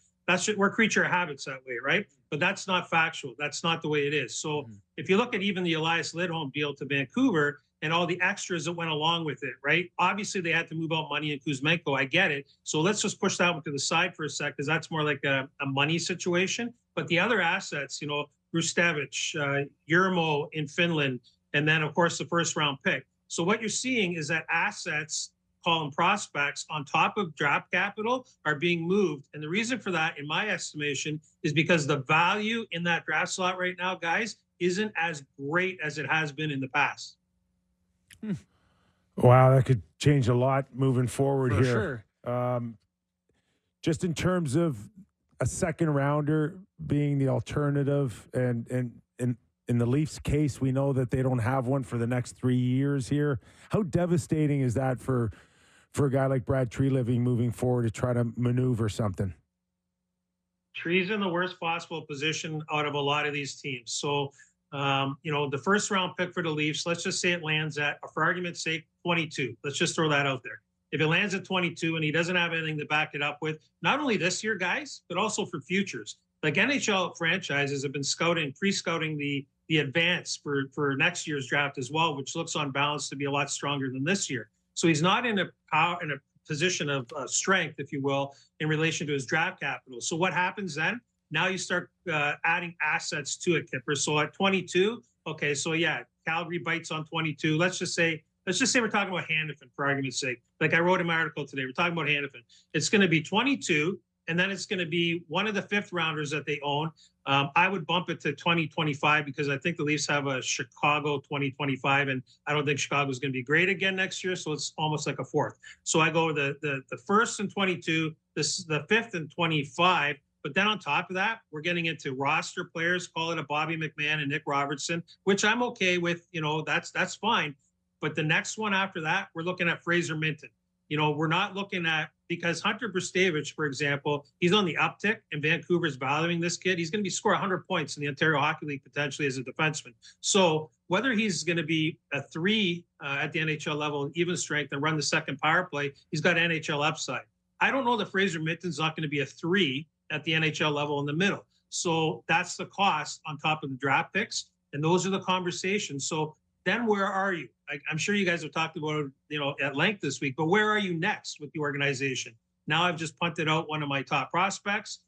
We're creature of habits that way, right? But that's not factual. That's not the way it is. So if you look at even the Elias Lidholm deal to Vancouver and all the extras that went along with it, right? Obviously, they had to move out money in Kuzmenko. I get it. So let's just push that one to the side for a sec, because that's more like a money situation. But the other assets, Rustevich, Yermo in Finland, and then, of course, the first-round pick. So what you're seeing is that assets, call them prospects, on top of draft capital are being moved. And the reason for that, in my estimation, is because the value in that draft slot right now, guys, isn't as great as it has been in the past. Wow, that could change a lot moving forward For here. sure. Just in terms of a second rounder being the alternative, and in the Leafs case, we know that they don't have one for the next 3 years here. How devastating is that for a guy like Brad Treliving moving forward to try to maneuver something? Tree's in the worst possible position out of a lot of these teams. So, the first round pick for the Leafs, let's just say it lands at, for argument's sake, 22. Let's just throw that out there. If it lands at 22 and he doesn't have anything to back it up with, not only this year, guys, but also for futures. Like, NHL franchises have been pre-scouting the advance for next year's draft as well, which looks on balance to be a lot stronger than this year. So he's not in a position of strength, if you will, in relation to his draft capital. So what happens then? Now you start adding assets to it, Kyper. So at 22, okay, so yeah, Calgary bites on 22. Let's just say we're talking about Hanifin, for argument's sake. Like I wrote in my article today, we're talking about Hanifin. It's going to be 22, and then it's going to be one of the fifth rounders that they own. I would bump it to 2025 because I think the Leafs have a Chicago 2025, and I don't think Chicago is going to be great again next year. So it's almost like a fourth. So I go the first and 22, the fifth and 25. But then on top of that, we're getting into roster players, call it a Bobby McMahon and Nick Robertson, which I'm okay with. That's fine. But the next one after that, we're looking at Fraser Minton. We're not looking at, because Hunter Brustevich, for example, he's on the uptick, and Vancouver's valuing this kid. He's going to be score 100 points in the Ontario Hockey League potentially as a defenseman. So whether he's going to be a 3 at the NHL level, even strength, and run the second power play, he's got NHL upside. I don't know that Fraser Mitten's not going to be a 3 at the NHL level in the middle. So that's the cost on top of the draft picks. And those are the conversations. So then where are you? I'm sure you guys have talked about it, at length this week, but where are you next with the organization? Now I've just punted out one of my top prospects,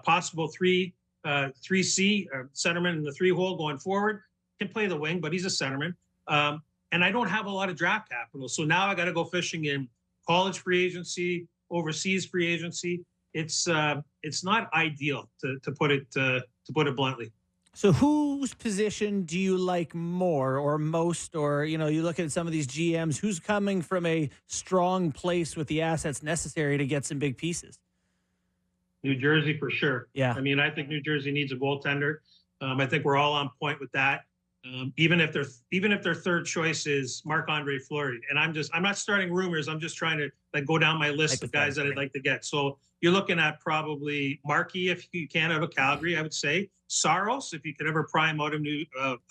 possible 3C centerman in the 3-hole going forward. Can play the wing, but he's a centerman. And I don't have a lot of draft capital. So now I got to go fishing in college free agency, overseas free agency. It's not ideal to put it bluntly. So whose position do you like more or most? Or, you look at some of these GMs, who's coming from a strong place with the assets necessary to get some big pieces? New Jersey for sure. Yeah. I mean, I think New Jersey needs a goaltender. I think we're all on point with that. Even if their third choice is Marc-Andre Fleury, and I'm not starting rumors. I'm just trying to go down my list of guys that I'd like to get. So you're looking at probably Markey if you can out of Calgary, I would say Saros if you could ever pry him out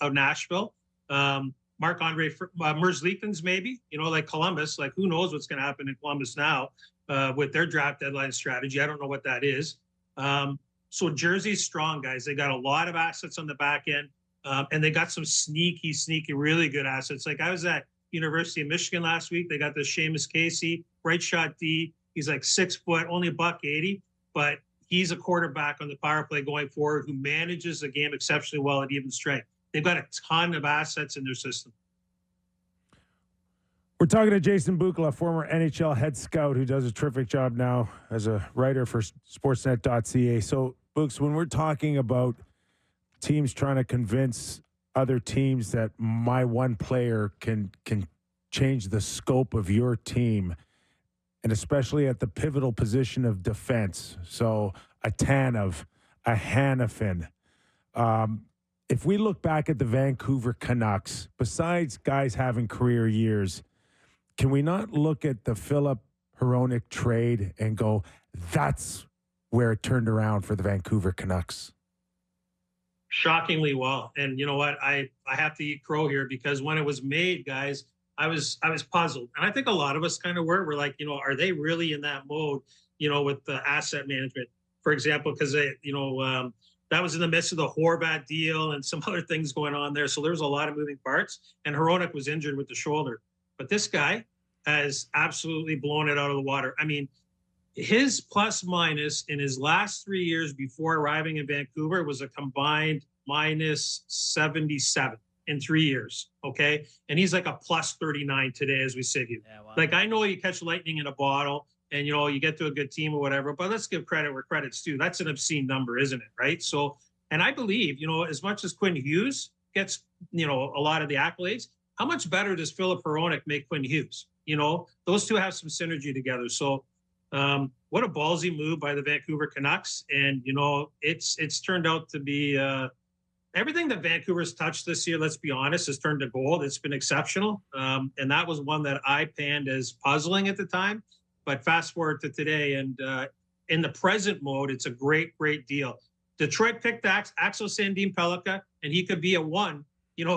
of Nashville. Marc-Andre Merzlikins maybe, like Columbus. Like who knows what's going to happen in Columbus now with their draft deadline strategy? I don't know what that is. So Jersey's strong, guys. They got a lot of assets on the back end. And they got some sneaky, really good assets. Like I was at University of Michigan last week. They got this Seamus Casey, right shot D. He's like 6 foot, only $180, but he's a quarterback on the power play going forward who manages the game exceptionally well at even strength. They've got a ton of assets in their system. We're talking to Jason Bukala, former NHL head scout who does a terrific job now as a writer for Sportsnet.ca. So, Books, when we're talking about teams trying to convince other teams that my one player can change the scope of your team, and especially at the pivotal position of defense. So a Tanev, a Hanifin. If we look back at the Vancouver Canucks, besides guys having career years, can we not look at the Philip Hronek trade and go, that's where it turned around for the Vancouver Canucks? Shockingly well. And you know what? I have to eat crow here because when it was made, guys, I was puzzled. And I think a lot of us kind of were. We're like, are they really in that mode, with the asset management, for example, because that was in the midst of the Horvat deal and some other things going on there. So there was a lot of moving parts. And Hronek was injured with the shoulder. But this guy has absolutely blown it out of the water. I mean, his plus minus in his last 3 years before arriving in Vancouver was a combined minus 77 in 3 years. Okay. And he's like a plus 39 today as we sit here. Yeah, wow. Like, I know you catch lightning in a bottle and, you get to a good team or whatever, but let's give credit where credit's due. That's an obscene number, isn't it? Right. So, and I believe, as much as Quinn Hughes gets, a lot of the accolades, how much better does Philip Hronek make Quinn Hughes? Those two have some synergy together. So, what a ballsy move by the Vancouver Canucks. And, it's turned out to be everything that Vancouver's touched this year, let's be honest, has turned to gold. It's been exceptional. And that was one that I panned as puzzling at the time. But fast forward to today, and in the present mode, it's a great, great deal. Detroit picked Axel Sandin Pellikka, and he could be a 1,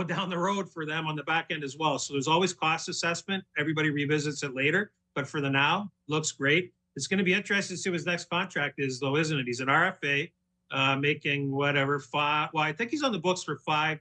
down the road for them on the back end as well. So there's always cost assessment. Everybody revisits it later. But for the now, looks great. It's going to be interesting to see what his next contract is, though, isn't it? He's an RFA, making whatever, 5. Well, I think he's on the books for 5,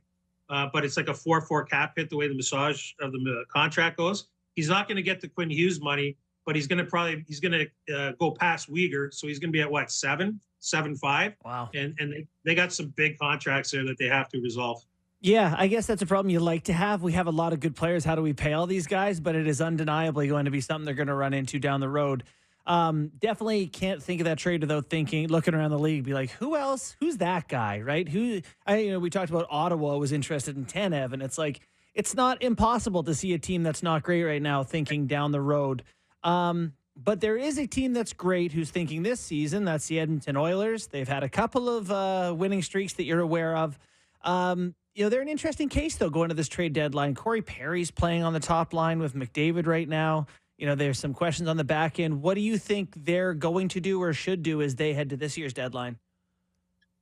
but it's like a 4-4 cap hit the way the massage of the contract goes. He's not going to get the Quinn Hughes money, but he's going to go past Uyghur. So he's going to be at what, 7.5? Wow. And they got some big contracts there that they have to resolve. Yeah, I guess that's a problem you like to have. We have a lot of good players. How do we pay all these guys? But it is undeniably going to be something they're going to run into down the road. Definitely can't think of that trade without looking around the league, be like, who else? Who's that guy, right? We talked about Ottawa was interested in Tanev, and it's like, it's not impossible to see a team that's not great right now thinking down the road. But there is a team that's great who's thinking this season. That's the Edmonton Oilers. They've had a couple of winning streaks that you're aware of. They're an interesting case, though, going to this trade deadline. Corey Perry's playing on the top line with McDavid right now. There's some questions on the back end. What do you think they're going to do or should do as they head to this year's deadline?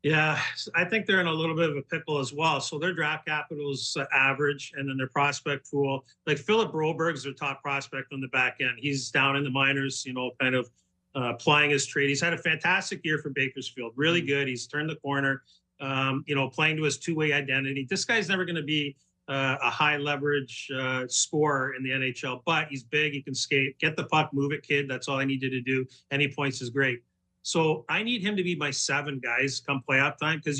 Yeah, I think they're in a little bit of a pickle as well. So their draft capital is average, and then their prospect pool, like Philip Broberg's their top prospect on the back end. He's down in the minors, kind of applying his trade. He's had a fantastic year for Bakersfield, really good. He's turned the corner, playing to his two-way identity. This guy's never going to be a high leverage scorer in the NHL, but he's big. He can skate, get the puck, move it, kid. That's all I needed to do. Any points is great. So I need him to be my 7 guys come playoff time, because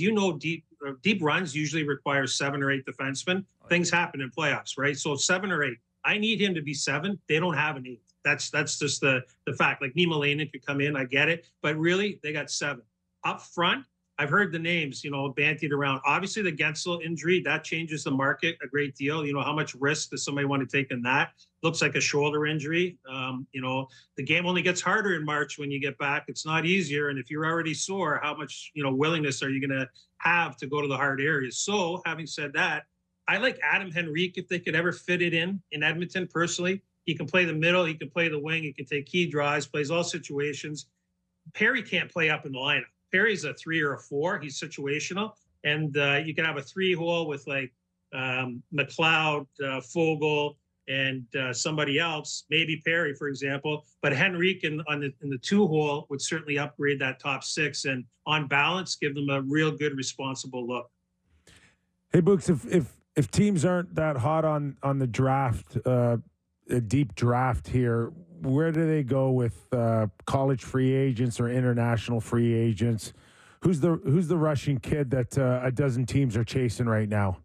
deep runs usually require 7 or 8 defensemen. Things happen in playoffs, right? So 7 or 8. I need him to be 7. They don't have an 8. That's just the fact. Like Nima Lanen could come in, I get it, but really they got 7 up front. I've heard the names, bantied around. Obviously, the Gensel injury, that changes the market a great deal. How much risk does somebody want to take in that? Looks like a shoulder injury. The game only gets harder in March when you get back. It's not easier. And if you're already sore, how much, willingness are you going to have to go to the hard areas? So having said that, I like Adam Henrique if they could ever fit it in Edmonton personally. He can play the middle. He can play the wing. He can take key drives, plays all situations. Perry can't play up in the lineup. Perry's a 3 or a 4. He's situational. And you can have a 3-hole with like McLeod, Fogle, and somebody else, maybe Perry, for example. But Henrique in the 2-hole would certainly upgrade that top 6 and on balance, give them a real good, responsible look. Hey, Books, if teams aren't that hot on the draft, a deep draft here, where do they go with college free agents or international free agents? Who's the Russian kid that a dozen teams are chasing right now?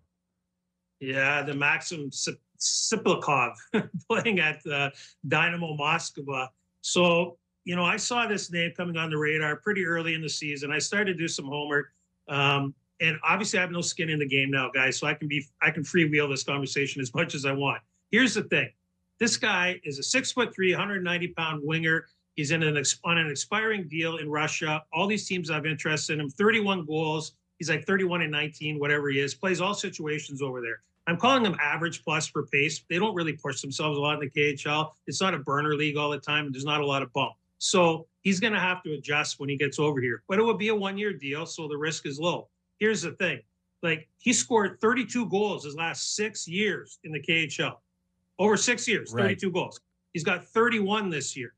Yeah, the Maxim Siplikov playing at Dynamo Moscow. So, I saw this name coming on the radar pretty early in the season. I started to do some homework. And obviously I have no skin in the game now, guys, so I can freewheel this conversation as much as I want. Here's the thing. This guy is a 6'3", 190-pound winger. He's on an expiring deal in Russia. All these teams have interest in him. 31 goals. He's like 31-19, whatever he is. Plays all situations over there. I'm calling him average plus for pace. They don't really push themselves a lot in the KHL. It's not a burner league all the time, and there's not a lot of bump. So he's going to have to adjust when he gets over here. But it would be a 1-year deal, so the risk is low. Here's the thing. Like, he scored 32 goals his last 6 years in the KHL. Over 6 years, 32 goals. He's got 31 this year.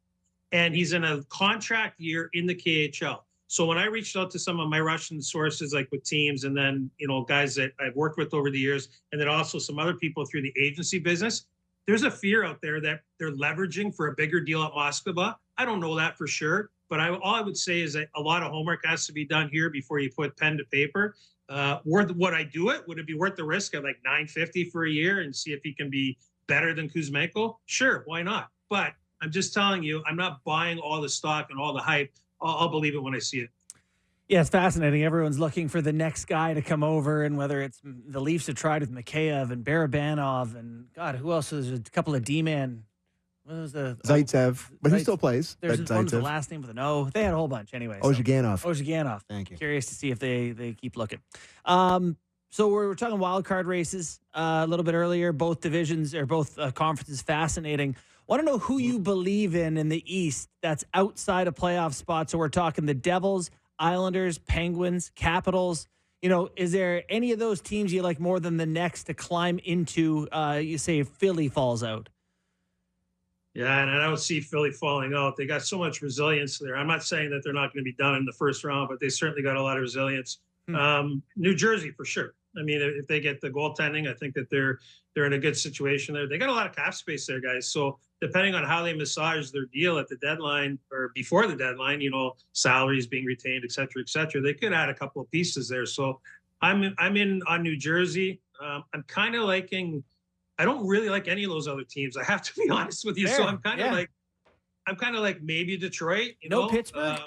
And he's in a contract year in the KHL. So when I reached out to some of my Russian sources, like with teams, and then, guys that I've worked with over the years, and then also some other people through the agency business, there's a fear out there that they're leveraging for a bigger deal at Moscow. I don't know that for sure. But all I would say is that a lot of homework has to be done here before you put pen to paper. Would I do it? Would it be worth the risk of like $950 for a year and see if he can be better than Kuzmenko? Sure, why not? But I'm just telling you, I'm not buying all the stock and all the hype. I'll believe it when I see it. Yeah, it's fascinating. Everyone's looking for the next guy to come over, and whether it's the Leafs have tried with Mikheyev and Barabanov and, God, who else? There's a couple of D-man. What was the Zaitsev, but he still plays. There's one with the last name with an O. They had a whole bunch anyway. Ozhiganov. Thank you. Curious to see if they keep looking. So we're talking wild card races a little bit earlier. Both divisions or both conferences fascinating. Want to know who you believe in the East that's outside of playoff spots. So we're talking the Devils, Islanders, Penguins, Capitals. Is there any of those teams you like more than the next to climb into? You say if Philly falls out. Yeah, and I don't see Philly falling out. They got so much resilience there. I'm not saying that they're not going to be done in the first round, but they certainly got a lot of resilience. New Jersey, for sure. I mean, if they get the goaltending, I think that they're in a good situation there. They got a lot of cap space there, guys. So depending on how they massage their deal at the deadline or before the deadline, salaries being retained, et cetera, they could add a couple of pieces there. So I'm in on New Jersey. I'm kind of liking. I don't really like any of those other teams. I have to be honest with you. Fair. So I'm kind of like maybe Detroit. Pittsburgh.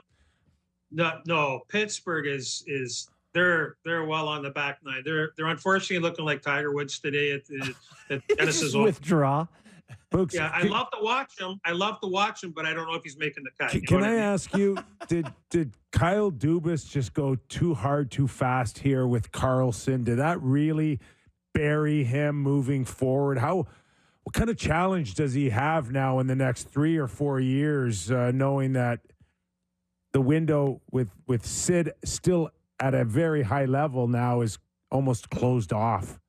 No, Pittsburgh is they're well on the back nine. They're unfortunately looking like Tiger Woods today at Dennis's withdraw. Books, yeah, I love to watch him, but I don't know if he's making the cut. Can I ask you, did Kyle Dubas just go too hard, too fast here with Carlson? Did that really bury him moving forward? What kind of challenge does he have now in the next 3 or 4 years, knowing that the window with Sid still at a very high level now is almost closed off?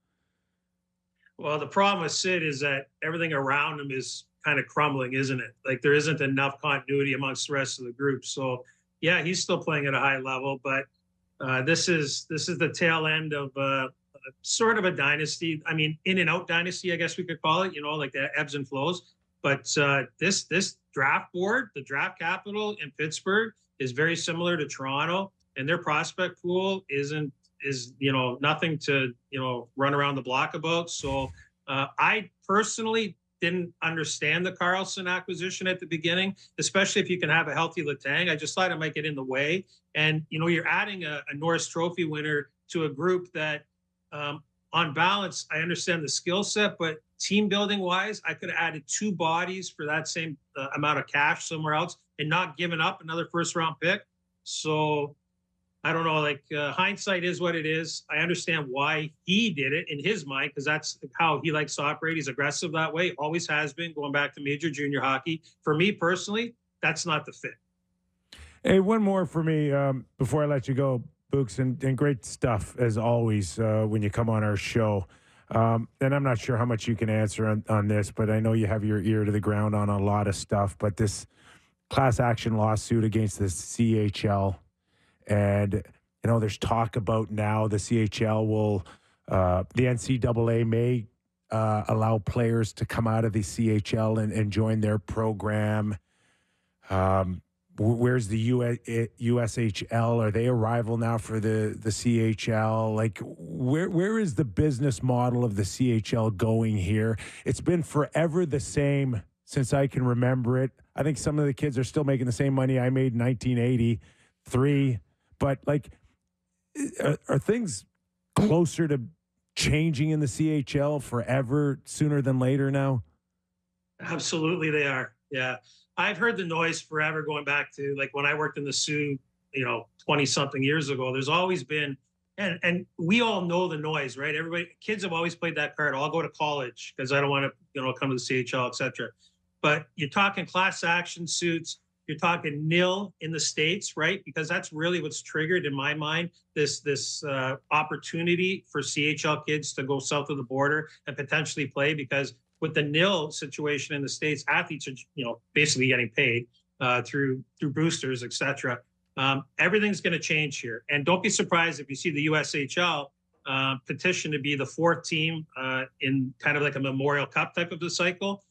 Well, the problem with Sid is that everything around him is kind of crumbling, isn't it? Like there isn't enough continuity amongst the rest of the group. So yeah, he's still playing at a high level, but this is the tail end of sort of a dynasty. I mean, in and out dynasty, I guess we could call it. You know, like the ebbs and flows. But this draft board, the draft capital in Pittsburgh, is very similar to Toronto, and their prospect pool is nothing to run around the block about. So I personally didn't understand the Carlson acquisition at the beginning, especially if you can have a healthy Letang. I just thought it might get in the way. And you're adding a Norris Trophy winner to a group that, on balance, I understand the skill set, but team building wise, I could have added 2 bodies for that same amount of cash somewhere else and not given up another first round pick. So I don't know, like hindsight is what it is. I understand why he did it in his mind, because that's how he likes to operate. He's aggressive that way, always has been, going back to major junior hockey. For me personally, that's not the fit. Hey, one more for me before I let you go, Books, and great stuff as always when you come on our show. And I'm not sure how much you can answer on this, but I know you have your ear to the ground on a lot of stuff. But this class action lawsuit against the CHL, and there's talk about now the CHL will, the NCAA may allow players to come out of the CHL and join their program. Where's the USHL? Are they a rival now for the CHL? Like, where is the business model of the CHL going here? It's been forever the same since I can remember it. I think some of the kids are still making the same money I made in 1983. But, like, are things closer to changing in the CHL forever, sooner than later now? Absolutely they are, yeah. I've heard the noise forever, going back to like when I worked in the Sioux, 20-something years ago. There's always been, and we all know the noise, right? Kids have always played that card. I'll go to college because I don't want to, come to the CHL, et cetera. But you're talking class action suits. You're talking nil in the States, right? Because that's really what's triggered in my mind this opportunity for CHL kids to go south of the border and potentially play, because with the nil situation in the States, athletes are, basically getting paid through boosters, et cetera. Everything's going to change here. And don't be surprised if you see the USHL petition to be the 4th team in kind of like a Memorial Cup type of a cycle.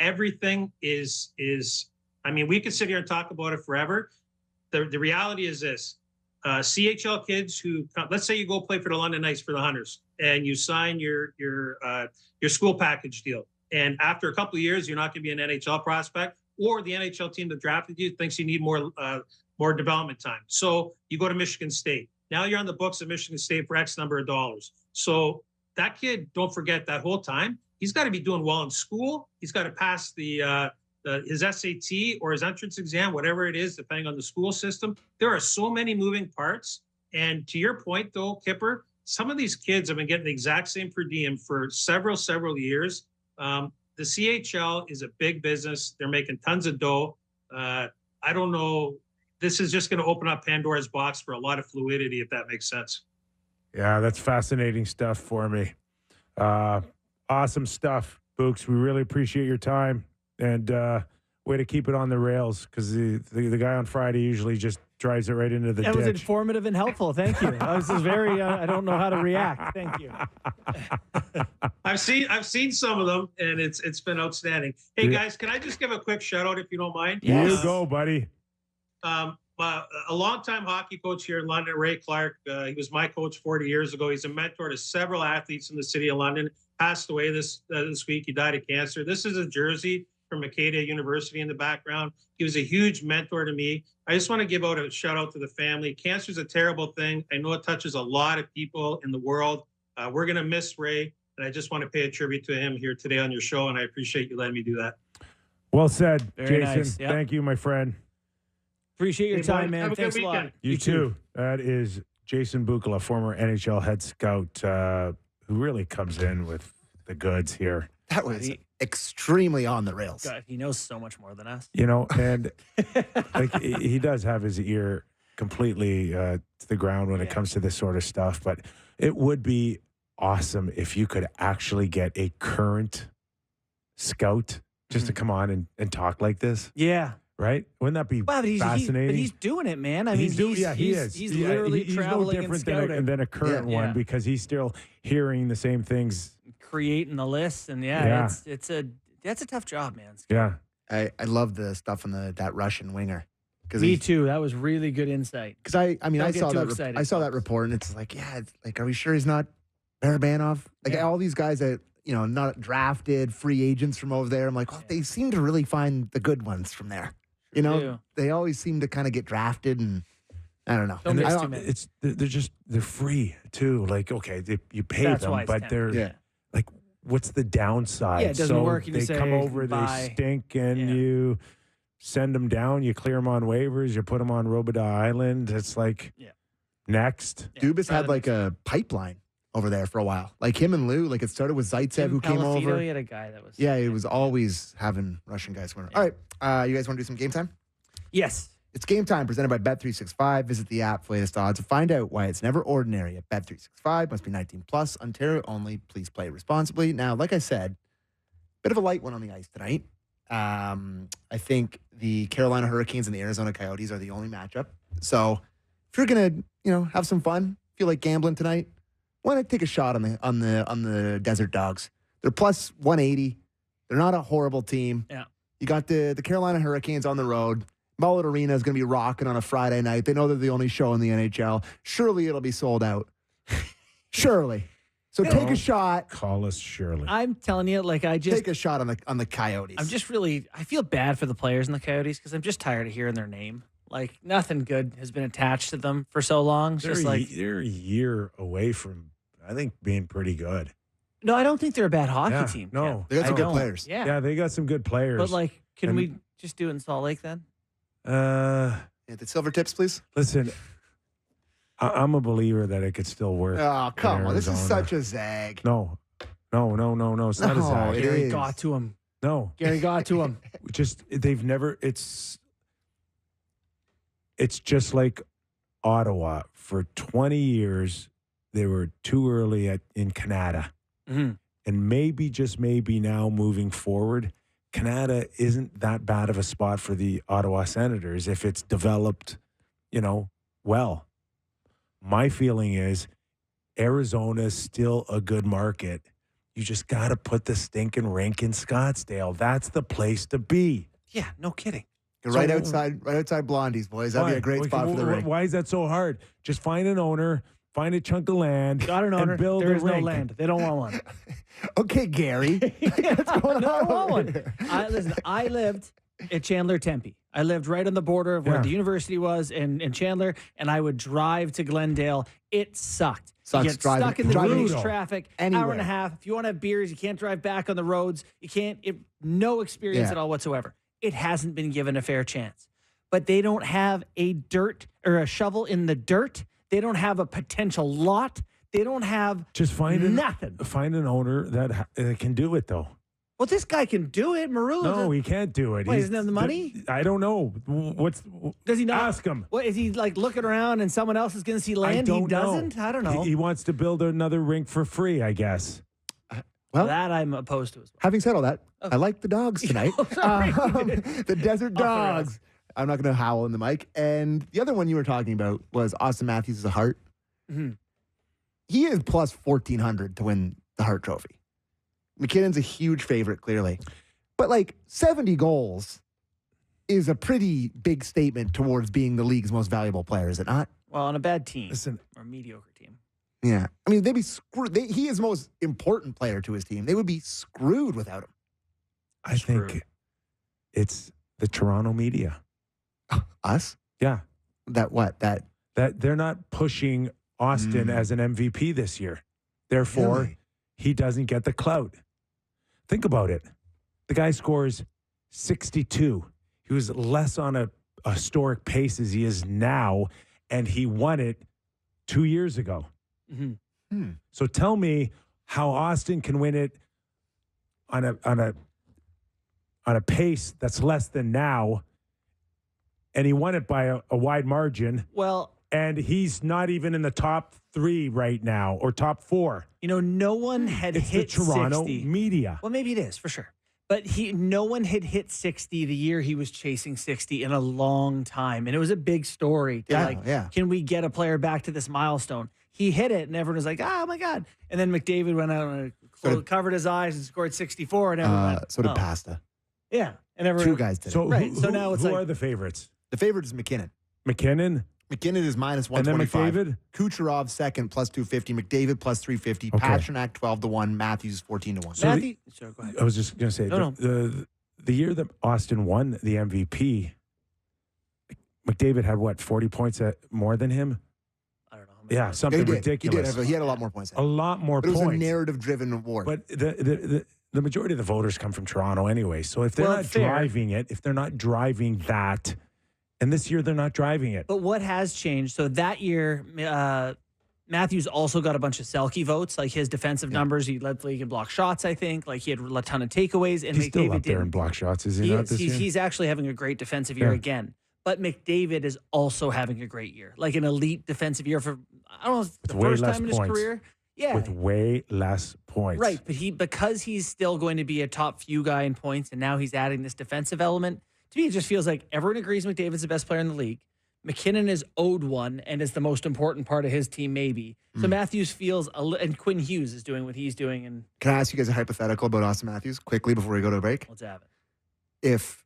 Everything is, I mean, we could sit here and talk about it forever. The reality is this. CHL kids who, let's say you go play for the London Knights for the Hunters, and you sign your school package deal, and after a couple of years, you're not going to be an NHL prospect, or the NHL team that drafted you thinks you need more development time. So you go to Michigan State. Now you're on the books of Michigan State for X number of dollars. So that kid, don't forget, that whole time, he's got to be doing well in school. He's got to pass his SAT or his entrance exam, whatever it is, depending on the school system. There are so many moving parts. And to your point, though, Kyper, some of these kids have been getting the exact same per diem for several years. The CHL is a big business. They're making tons of dough. I don't know. This is just going to open up Pandora's box for a lot of fluidity, if that makes sense. Yeah, that's fascinating stuff for me. Awesome stuff, Books. We really appreciate your time. And way to keep it on the rails, because the guy on Friday usually just drives it right into the ditch. That was informative and helpful. Thank you. I was just very, I don't know how to react. Thank you. I've seen some of them, and it's been outstanding. Hey, guys, can I just give a quick shout out if you don't mind? You go, buddy. A longtime hockey coach here in London, Ray Clark. He was my coach 40 years ago. He's a mentor to several athletes in the city of London. Passed away this week. He died of cancer. This is a jersey from Acadia University in the background. He was a huge mentor to me. I just want to give out a shout out to the family. Cancer is a terrible thing. I know it touches a lot of people in the world. We're going to miss Ray, and I just want to pay a tribute to him here today on your show, and I appreciate you letting me do that. Well said, Very Jason. nice. Yep. Thank you, my friend. Appreciate your time, man. Thanks a lot. You too. That is Jason Bukala, former NHL head scout, who really comes in with the goods here. That was extremely on the rails. God, he knows so much more than us. And like he does have his ear completely to the ground when it comes to this sort of stuff. But it would be awesome if you could actually get a current scout just to come on and talk like this, Yeah. right? Wouldn't that be Well, but fascinating? he's doing it, man. I mean, he is. He's literally he's traveling no different and scouting. than a current Yeah. one because he's still hearing the same things. Creating the list, and that's a tough job, man. Yeah. I love the stuff on that Russian winger. Me too. That was really good insight. Because I Don't get saw too that excited, I saw that report, and it's like, yeah, it's like, are we sure he's not Barabanov? Like all these guys that not drafted free agents from over there. I'm like, they seem to really find the good ones from there. do. They always seem to kind of get drafted, and I don't know. Don't mix I too many. They're free too. Like, okay, you pay That's them, why it's but they're Yeah. like, what's the downside? Yeah, it doesn't so work, you they just come say, over, bye. they stink, and Yeah. you send them down. You clear them on waivers. You put them on Robida Island. It's like next. Yeah, Dubas try had the like a pipeline over there for a while. Like him and Lou, like it started with Zaitsev who came Pelofino, over. He had a guy that was. Yeah, he was always having Russian guys winning. All right, you guys want to do some game time? Yes. It's game time presented by Bet365. Visit the app for latest odds to find out why it's never ordinary at Bet365. Must be 19 plus. Ontario only. Please play responsibly. Now, like I said, bit of a light one on the ice tonight. I think the Carolina Hurricanes and the Arizona Coyotes are the only matchup. So if you're gonna, have some fun, feel like gambling tonight, why not take a shot on the Desert Dogs? They're plus 180. They're not a horrible team. Yeah. You got the Carolina Hurricanes on the road. Mullet Arena is going to be rocking on a Friday night. They know they're the only show in the NHL. Surely it'll be sold out. Surely. So take a shot. Call us Shirley. I'm telling you, Take a shot on the Coyotes. I feel bad for the players in the Coyotes because I'm just tired of hearing their name. Like nothing good has been attached to them for so long. It's just They're a year away from, I think, being pretty good. No, I don't think they're a bad hockey team. No, they got some I good don't. players. Yeah. they got some good players. But can And- we just do it in Salt Lake then? Yeah, the silver tips, please. Listen, I'm a believer that it could still work. Oh, come in on. This is Arizona. such a zag. No. It's not a No, zag. it Gary is. got to him. No. Gary got to him. They've never, it's just like Ottawa. For 20 years, they were too early in Canada. Mm-hmm. And maybe, just maybe now moving forward, Canada isn't that bad of a spot for the Ottawa Senators if it's developed, well. My feeling is Arizona's still a good market. You just got to put the stinking rink in Scottsdale. That's the place to be. Yeah, no kidding. Right outside Blondie's, boys. That'd be a great spot for the rink. Why is that so hard? Just find an owner, find a chunk of land, Got an owner. and build There a is no rink. land. They don't want one. Okay, Gary. What's going No, I on want over one. here? Listen, I lived at Chandler Tempe. I lived right on the border of where Yeah. the university was in Chandler, and I would drive to Glendale. It sucked. Sucks You get driving- stuck in the driving police brutal. traffic, Anywhere. hour and a half. If you want to have beers, you can't drive back on the roads. You can't. No experience Yeah. at all whatsoever. It hasn't been given a fair chance. But they don't have a dirt or a shovel in the dirt. They don't have a potential lot. They don't have Just find nothing. Find an owner that can do it, though. Well, this guy can do it. Marula. No, he can't do it. Wait, He's- doesn't he have the money? I don't know. Does he not? Ask him. What is he looking around and someone else is going to see land? I don't He doesn't. know. I don't know. He wants to build another rink for free, I guess. Well, that I'm opposed to as well. having said all that, I like the dogs tonight. Sorry. The Desert Off the rails. Dogs. I'm not going to howl in the mic. And the other one you were talking about was Austin Matthews' Hart. Mm-hmm. He is plus 1,400 to win the Hart Trophy. McKinnon's a huge favorite, clearly. But 70 goals is a pretty big statement towards being the league's most valuable player, is it not? Well, on a bad team Listen, or a mediocre team. Yeah. I mean, they'd be screwed. He is the most important player to his team. They would be screwed without him. I think it's the Toronto media. Us? Yeah. That They're not pushing Austin as an MVP this year. Therefore, Really? he doesn't get the clout. Think about it. The guy scores 62. He was less on a historic pace as he is now, and he won it 2 years ago. Mm-hmm. So tell me how Austin can win it on a pace that's less than now, and he won it by a wide margin. Well, And he's not even in the top 3 right now or top 4. no one had It's hit the Toronto 60. media. Well, maybe it is for sure. But no one had hit 60 the year he was chasing 60 in a long time. And it was a big story. Can we get a player back to this milestone? He hit it, and everyone was like, oh, my God. And then McDavid went out and covered his eyes and scored 64. And everyone so did Pasta. Yeah. And everyone, 2 guys did it. Right. So now it's who like, are the favorites? The favorite is McKinnon. McKinnon? McKinnon is minus And then 125. McDavid? Kucherov second, plus 250. McDavid plus 350. Okay. Pasternak 12-1. Matthews 14-1. Sorry, go ahead. I was just going to say, No. the year that Austin won the MVP, McDavid had, 40 points more than him? I don't know. Yeah, something ridiculous. He had a lot more points. A lot more But it points. was a narrative-driven award. But the majority of the voters come from Toronto anyway. So if they're not driving it, if they're not driving that, and this year they're not driving it. But what has changed? So that year, Matthews also got a bunch of Selke votes. Like his defensive numbers, he led the league in block shots, I think. Like he had a ton of takeaways. And He's still McDavid up there in didn't. block shots, is he not this year? He's actually having a great defensive year again. But McDavid is also having a great year. Like an elite defensive year for, I don't know, the way first less time in his points. career. Yeah. With way less points. Right. But because he's still going to be a top few guy in points, and now he's adding this defensive element, to me, it just feels like everyone agrees McDavid's the best player in the league. McKinnon is owed one and is the most important part of his team, maybe. So Matthews feels, and Quinn Hughes is doing what he's doing. And Can I ask you guys a hypothetical about Austin Matthews quickly before we go to a break? let's have it. If,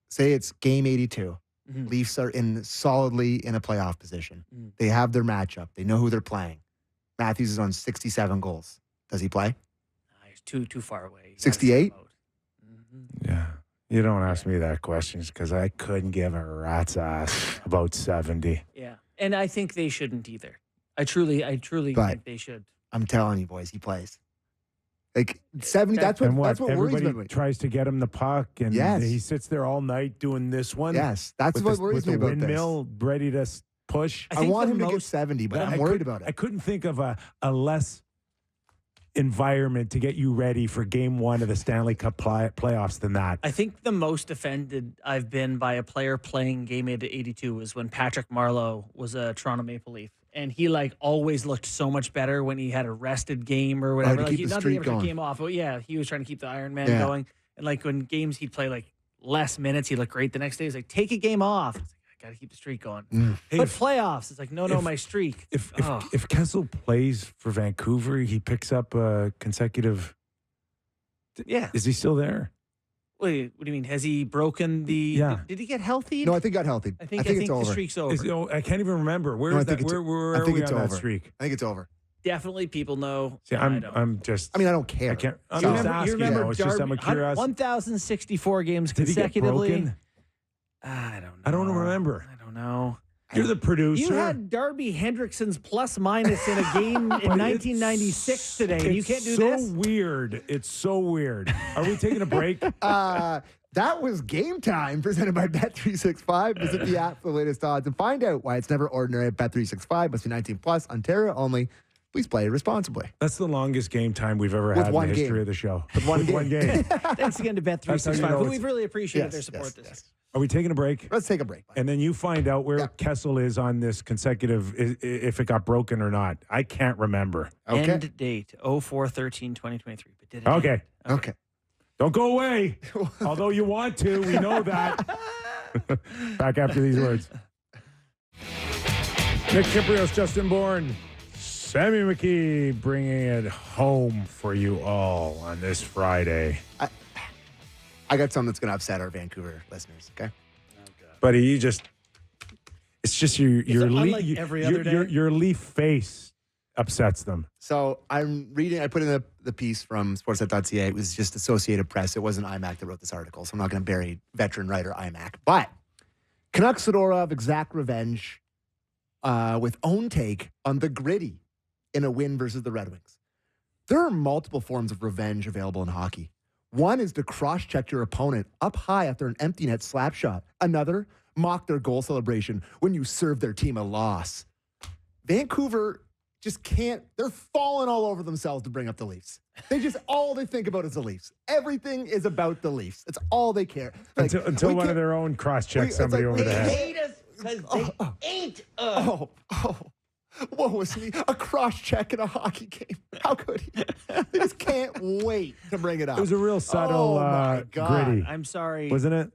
say it's game 82, Mhm. Leafs are solidly in a playoff position. They have their matchup. They know who they're playing. Matthews is on 67 goals. Does he play? He's too far away. 68? Yeah. You don't ask me that question because I couldn't give a rat's ass about 70. Yeah. And I think they shouldn't either. I truly But- think they should. I'm telling you, boys, he plays. Like 70, that's And what worries everybody me. tries to get him the puck, and Yes. he sits there all night doing this one. Yes, that's with what the, worries with me the about windmill ready to push. I think want the him to get most- 70, but I I'm worried could- about it. I couldn't think of a less environment to get you ready for game 1 of the Stanley Cup playoffs than that. I think the most offended I've been by a player playing game 82 was when Patrick Marleau was a Toronto Maple Leaf. And he always looked so much better when he had a rested game or whatever. to keep He the not streak that he ever going. came off. But yeah, he was trying to keep the Iron Man Yeah. going. And when games he'd play less minutes, he looked great the next day. He's like, take a game off. It's I gotta keep the streak going. Hey, But playoffs, it's no, my streak. If Kessel plays for Vancouver, he picks up a consecutive. Yeah. Is he still there? Wait, what do you mean? Has he broken the? Yeah. Did he get healthy? No, I think he got healthy. I think it's the over. streak's over. I can't even remember. Where No, I is think that? it's- Where I are think we it's on that over. streak? I think it's over. Definitely, people know. See, I don't. I'm just. I mean, I don't care. I can't. I'm You just remember, asking. you remember It's just I'm Darby, curious. 1,064 games Did he get consecutively. broken? I don't know. I don't remember. I don't know. You're the producer. You had Darby Hendrickson's plus minus in a game in 1996 today, and you can't do this? It's so weird. It's so weird. Are we taking a break? That was Game Time presented by Bet365. Visit the app for the latest odds and find out why it's never ordinary at Bet365. Must be 19 plus, Ontario only. Please play responsibly. That's the longest game time we've ever With had in one the history game. of the show. With one game. One game. Thanks again to That's how you Bet365, know who it's- we've really appreciated their Yes, support yes, this yes. Are we taking a break? Let's take a break. And then you find out where Yeah. Kessel is on this consecutive, if it got broken or not. I can't remember. Okay. End date 04/13/2023. But did it Okay. end? Okay. Don't go away. Although you want to. We know that. Back after these words. Nick Kypreos, Justin Bourne, Sammy McKee bringing it home for you all on this Friday. I got something that's going to upset our Vancouver listeners, okay? Buddy, it's just your unlike every other day? your Leaf face upsets them. So I'm reading, I put in the piece from Sportsnet.ca. It was just Associated Press. It wasn't IMAC that wrote this article, so I'm not going to bury veteran writer IMAC. But Canucks Fedorov exact revenge with own take on the Gritty in a win versus the Red Wings. There are multiple forms of revenge available in hockey. One is to cross-check your opponent up high after an empty net slap shot. Another, mock their goal celebration when you serve their team a loss. Vancouver just can't, they're falling all over themselves to bring up the Leafs. All they think about is the Leafs. Everything is about the Leafs. That's all they care. Like, Until we one of can't- their own cross-checks it's somebody like, over the they head. hate us because they ain't us. Oh. What was he? A cross check in a hockey game. How could he? They just can't wait to bring it up. It was a real subtle, my God. gritty, I'm sorry. wasn't it?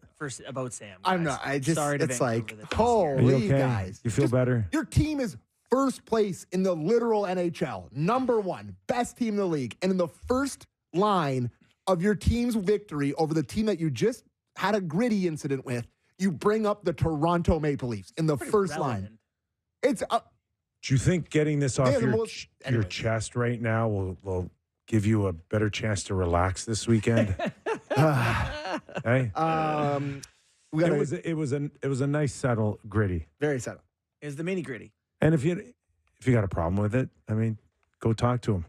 About Sam. I'm guys. not. I just. Sorry to It's Vancouver like, that this holy Are you okay? guys. You feel better? Your team is first place in the literal NHL. Number one, best team in the league. And in the first line of your team's victory over the team that you just had a gritty incident with, you bring up the Toronto Maple Leafs in the Pretty first relevant. line. It's Do you think getting this off They're the your most- your anyways. chest right now will give you a better chance to relax this weekend? Hey, we got it was a nice, subtle, gritty. very settled. Is the mini gritty. And if you got a problem with it, I mean, go talk to him.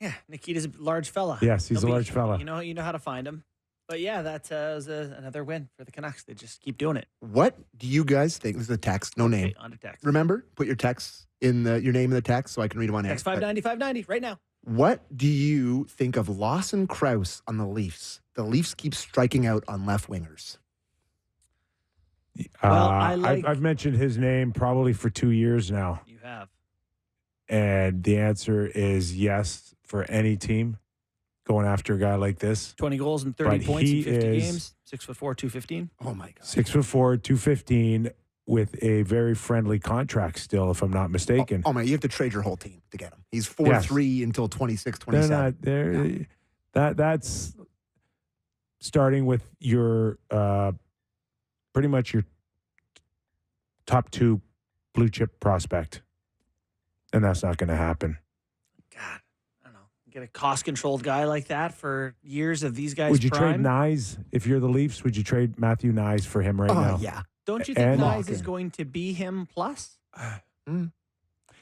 Yeah, Nikita's a large fella. Yes, he's a large fella. You know how to find him. But yeah, that was another win for the Canucks. They just keep doing it. What do you guys think? This is a text, no name. Okay, on to text. Remember, put your text in your name in the text so I can read them on air. Text 590 right now. What do you think of Lawson Krause on the Leafs? The Leafs keep striking out on left wingers. Well, I like- I've mentioned his name probably for 2 years now, You have. and the answer is yes for any team going after a guy like this. 20 goals and 30 But points in he 50 is- games. 6'4", 215. Oh my God. 6'4", 215, with a very friendly contract still, if I'm not mistaken. Oh man, you have to trade your whole team to get him. He's 4-3 until 26, They're 27. not there. That's starting with your pretty much your top 2 blue chip prospect, and that's not going to happen. God, I don't know. Get a cost-controlled guy like that for years of these guys' Would you trade prime. Nyes if you're the Leafs? Would you trade Matthew Nyes for him right now? Yeah. Don't you think And Nyes is Malkin. going to be him plus?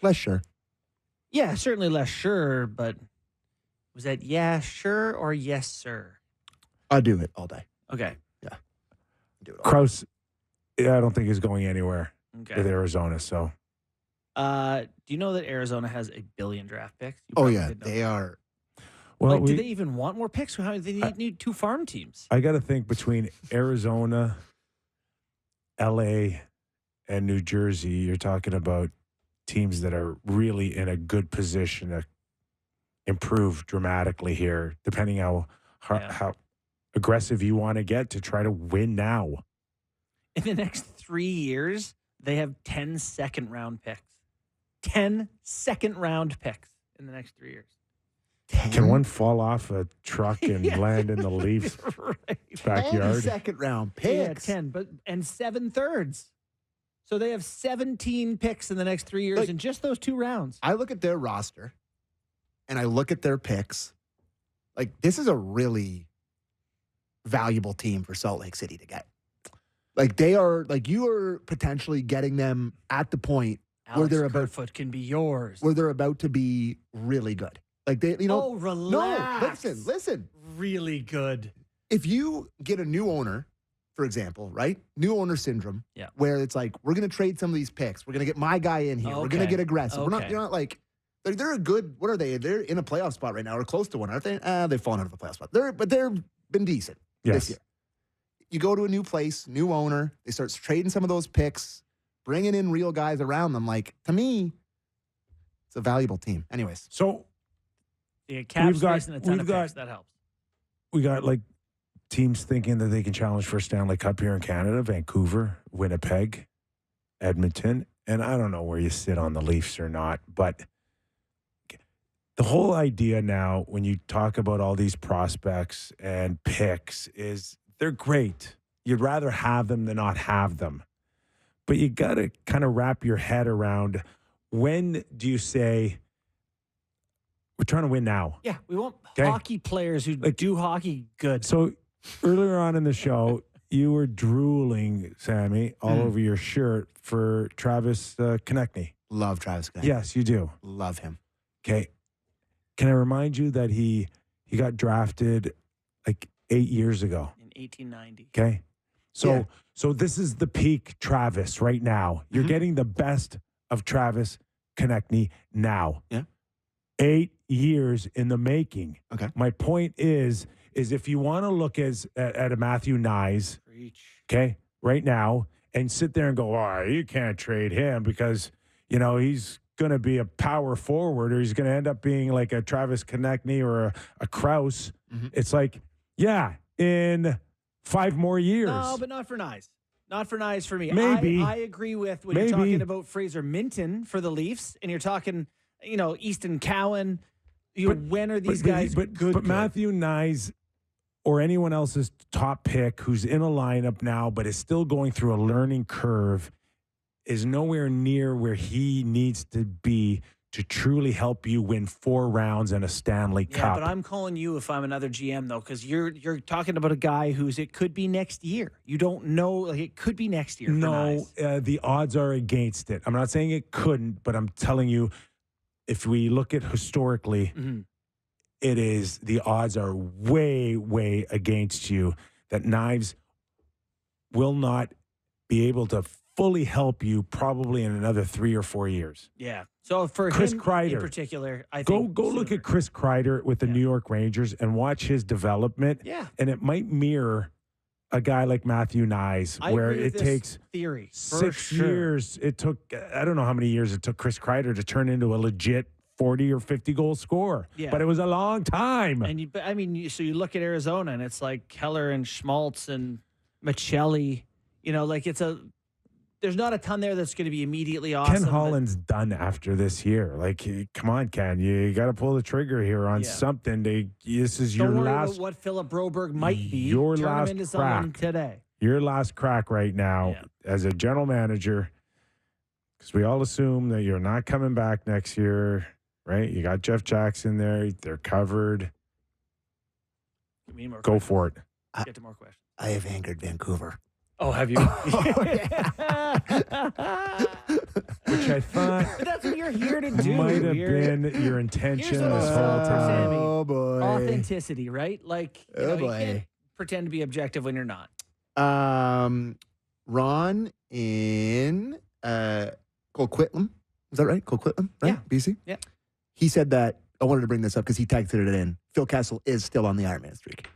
Less sure. Yeah, certainly less sure, but was that yeah, sure, or yes, sir? I'll do it all day. Okay. Do it all day. Krause, I don't think is going anywhere with Okay. Arizona. So Do you know that Arizona has 1 billion draft picks? You Oh probably yeah, did know they that. are. well, Like, do they even want more picks? How they need 2 farm teams? I got to think between Arizona, LA, and New Jersey, you're talking about teams that are really in a good position to improve dramatically here, depending how aggressive you want to get to try to win now. In the next 3 years, they have 10 second-round picks. 10 second-round picks in the next 3 years. Can one fall off a truck and Yeah. land in the Leafs Right. backyard? Second round Yeah, picks. 10, and 7/3. So they have 17 picks in the next 3 years Like- in just those 2 rounds. I look at their roster and I look at their picks. Like, this is a really valuable team for Salt Lake City to get. Like, they are, like, you are potentially getting them at the point Alex they're about- Kerfoot can be yours. where they're about to be really good. Like, they, you know, Oh, relax. no, listen. Really good. If you get a new owner, for example, right? New owner syndrome, Yeah. where it's like, we're going to trade some of these picks. We're going to get my guy in here. We're going to Okay. get aggressive. We're not, Okay. you're not like, they're a good, what are they? They're in a playoff spot right now or close to one, aren't they? They've fallen out of a playoff spot. But they've been decent Yes. this year. You go to a new place, new owner, they start trading some of those picks, bringing in real guys around them. Like, to me, it's a valuable team. Anyways. So Yeah, cap We've got- space and a ton we've of got- picks. That helps. we got like teams thinking that they can challenge for a Stanley Cup here in Canada: Vancouver, Winnipeg, Edmonton, and I don't know where you sit on the Leafs or not, but the whole idea now, when you talk about all these prospects and picks, is they're great. You'd rather have them than not have them, but you got to kind of wrap your head around, when do you say we're trying to win now? Yeah, we want Okay. hockey players who Like- do hockey good. So earlier on in the show, you were drooling, Sammy, all over your shirt for Travis Konechny. Love Travis Konechny. Yes, you do. Love him. Okay. Can I remind you that he got drafted like 8 years ago? In 1890. Okay. So Yeah. so this is the peak Travis right now. You're Mhm. getting the best of Travis Konechny now. Yeah. 8 years in the making. Okay. My point is if you want to look at a Matthew Nyes, Preach. okay, right now, and sit there and go, oh, you can't trade him because, you know, he's going to be a power forward, or he's going to end up being like a Travis Konechny or a Kraus. It's like, yeah, in 5 more years. No, but not for Nyes. Not for Nyes for me. Maybe. I agree with when you're talking about Fraser Minton for the Leafs, and you're talking, Easton Cowan. When are these guys good? But Matthew Nyes or anyone else's top pick who's in a lineup now but is still going through a learning curve is nowhere near where he needs to be to truly help you win 4 rounds and a Stanley Cup. Yeah, but I'm calling you if I'm another GM, though, because you're talking about a guy it could be next year. You don't know. Like, it could be next year. No, the odds are against it. I'm not saying it couldn't, but I'm telling you, if we look at historically, it is the odds are way, way against you that Knives will not be able to fully help you probably in another 3 or 4 years. Yeah. So for Chris him Kreider, in particular, I think go look at Chris Kreider with the New York Rangers and watch his development. Yeah. And it might mirror a guy like Matthew Nyes, where it takes theory 6 years. It took, I don't know how many years it took Chris Kreider to turn into a legit 40 or 50 goal scorer. Yeah. But it was a long time. And so you look at Arizona and it's like Keller and Schmaltz and Michelli, there's not a ton there that's going to be immediately awesome. Ken Holland's done after this year. Like, come on, Ken. You got to pull the trigger here on something. This is Don't your worry last. about what Philip Broberg might be. Your Turn last him into someone crack. today. Your last crack right now as a general manager, because we all assume that you're not coming back next year, right? You got Jeff Jackson there. They're covered. Give me more Go questions. for it. Get to more questions. I have angered Vancouver. Oh, have you? Which I thought But that's what you're here to do. might have been your intention Here's what this I'll whole say, time. Sammy. Oh, boy. Authenticity, right? Like, you Oh, you boy. can't pretend to be objective when you're not. Ron in Coquitlam. Is that right? Coquitlam, right? Yeah. BC? Yeah. He said that, I wanted to bring this up because he texted it in. Phil Kessel is still on the Ironman streak.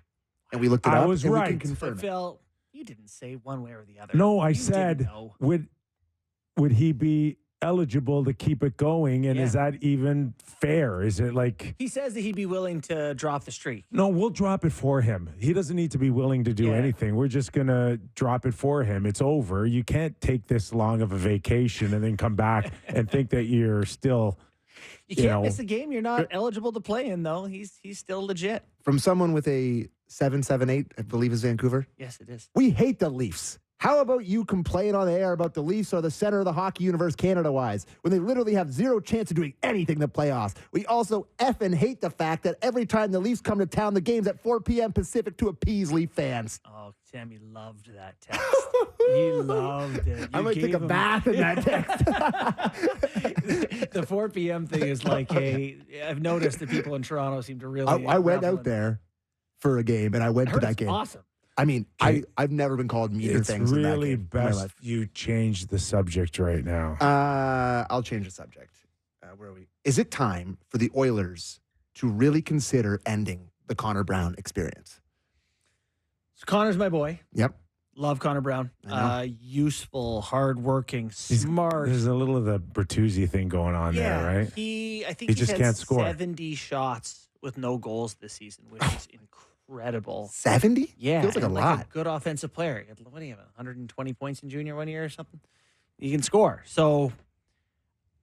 And we looked it I up. was and right. We can confirm But it. Phil, you didn't say one way or the other. No, I You said, didn't know. would he be eligible to keep it going? And Yeah. is that even fair? Is it like, He says that he'd be willing to drop the streak. no, we'll drop it for him. He doesn't need to be willing to do Yeah. anything. We're just going to drop it for him. It's over. You can't take this long of a vacation and then come back and think that you're still, You can't miss a game you're not eligible to play in, though. He's still legit. From someone with a 778, I believe is Vancouver. Yes, it is. We hate the Leafs. How about you complain on the air about the Leafs or the center of the hockey universe Canada-wise when they literally have zero chance of doing anything in the playoffs? We also effing hate the fact that every time the Leafs come to town, the game's at 4 p.m. Pacific to appease Leaf fans. Oh, Sammy loved that text. He loved it. I might take a bath in that text. The 4 p.m. thing is like I've noticed that people in Toronto seem to really. I went revel out in it. there for a game, and I went I to heard that it's game. awesome. I mean, I've never been called meaner it's things in that really game in my best life. you change the subject right now. I'll change the subject. Where are we? Is it time for the Oilers to really consider ending the Connor Brown experience? So Connor's my boy. Yep. Love Connor Brown. Useful, hardworking, He's- smart. There's a little of the Bertuzzi thing going on there, right? I think He he's just had can't score. 70 shots with no goals this season, which is incredible. 70? Yeah, Feels like a and lot. a good offensive player. What do you have? 120 points in junior 1 year or something. You can score. So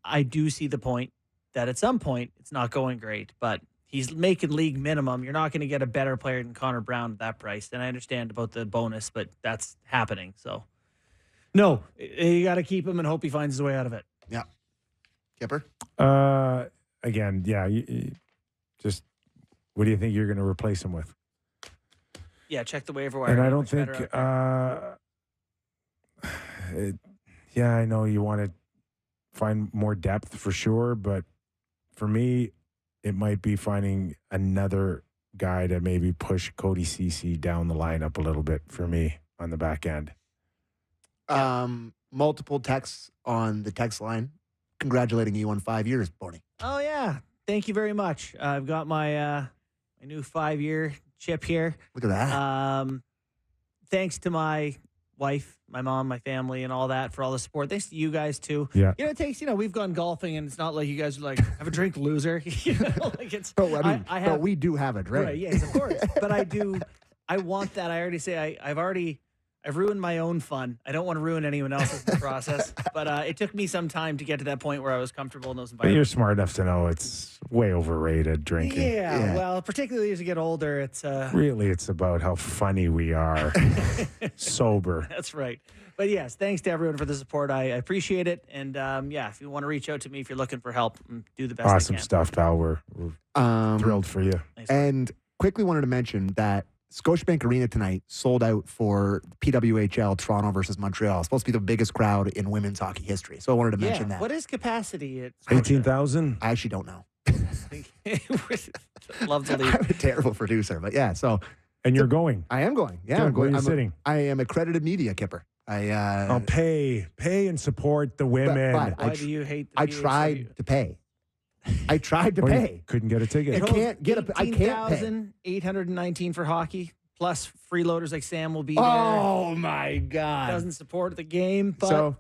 I do see the point that at some point it's not going great, but he's making league minimum. You're not going to get a better player than Connor Brown at that price. And I understand about the bonus, but that's happening. So no, you got to keep him and hope he finds his way out of it. Yeah. Kyper? Again, yeah. You just what do you think you're going to replace him with? Yeah, check the waiver wire. And I Get don't much think. better out there. Yeah, I know you want to find more depth for sure, but for me, it might be finding another guy to maybe push Cody Ceci down the lineup a little bit for me on the back end. Multiple texts on the text line congratulating you on 5 years, Bonnie. Oh yeah, thank you very much. I've got my new 5-year chip here. Look at that. Thanks to my wife, my mom, my family, and all that for all the support. Thanks to you guys too. Yeah. It takes, we've gone golfing, and it's not like you guys are like, have a drink, loser. Like it's. But, I have, but we do have a drink. Right, yes, of course. But I want that. I already say I've ruined my own fun. I don't want to ruin anyone else's in the process. But it took me some time to get to that point where I was comfortable in those But you're environments. smart enough to know it's way overrated drinking. Yeah, well, particularly as you get older, it's Really, it's about how funny we are sober. that's right. But yes, thanks to everyone for the support. I appreciate it. And if you want to reach out to me if you're looking for help, do the best I Awesome can. stuff, pal. We're thrilled for you. Thanks, And quickly wanted to mention that Scotiabank Arena tonight sold out for PWHL Toronto versus Montreal. It's supposed to be the biggest crowd in women's hockey history. So I wanted to mention that. What is capacity at 18,000? I actually don't know. Love to leave. I'm a terrible producer, but yeah. So And you're going. I am going. Yeah, Good. I'm going. Where are you sitting? I am accredited media, Kyper. I'll pay and support the women. but Why do you hate the I PHW? tried to pay. I tried to Well, you pay. couldn't get a ticket. I can't get I can't pay. 18,819 for hockey, plus freeloaders like Sam will be there. Oh my God. Doesn't support the game, but So,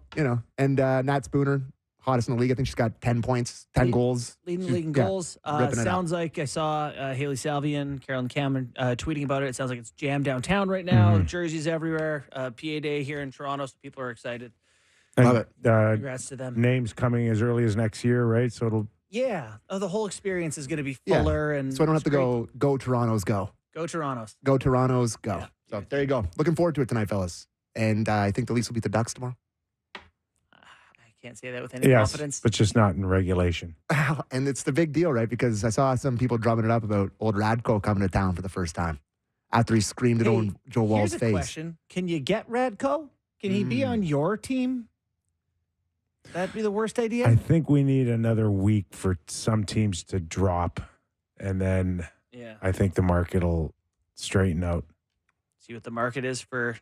and Nat Spooner, hottest in the league. I think she's got 10 points, 10 goals. leading the league in Yeah, goals. ripping it Sounds like I saw Haley Salvian, Carolyn Cameron tweeting about it. It sounds like it's jammed downtown right now. Jerseys everywhere. PA Day here in Toronto, so people are excited. Love it. Congrats to them. Names coming as early as next year, right? So it'll Yeah. Oh, the whole experience is going to be Yeah. fuller, and So I don't have it's to go Torontos, go. Go Toronto's. Go Torontos, go. Yeah. So there you go. Looking forward to it tonight, fellas. And I think the Leafs will beat the Ducks tomorrow. I can't say that with any yes, confidence. but just not in regulation. And it's the big deal, right? Because I saw some people drumming it up about old Radko coming to town for the first time after he screamed it Hey, on Joe Wall's Here's a face. question: can you get Radko? Can he be on your team? That'd be the worst idea. I think we need another week for some teams to drop, and then Yeah. I think the market will straighten out. See what the market is for.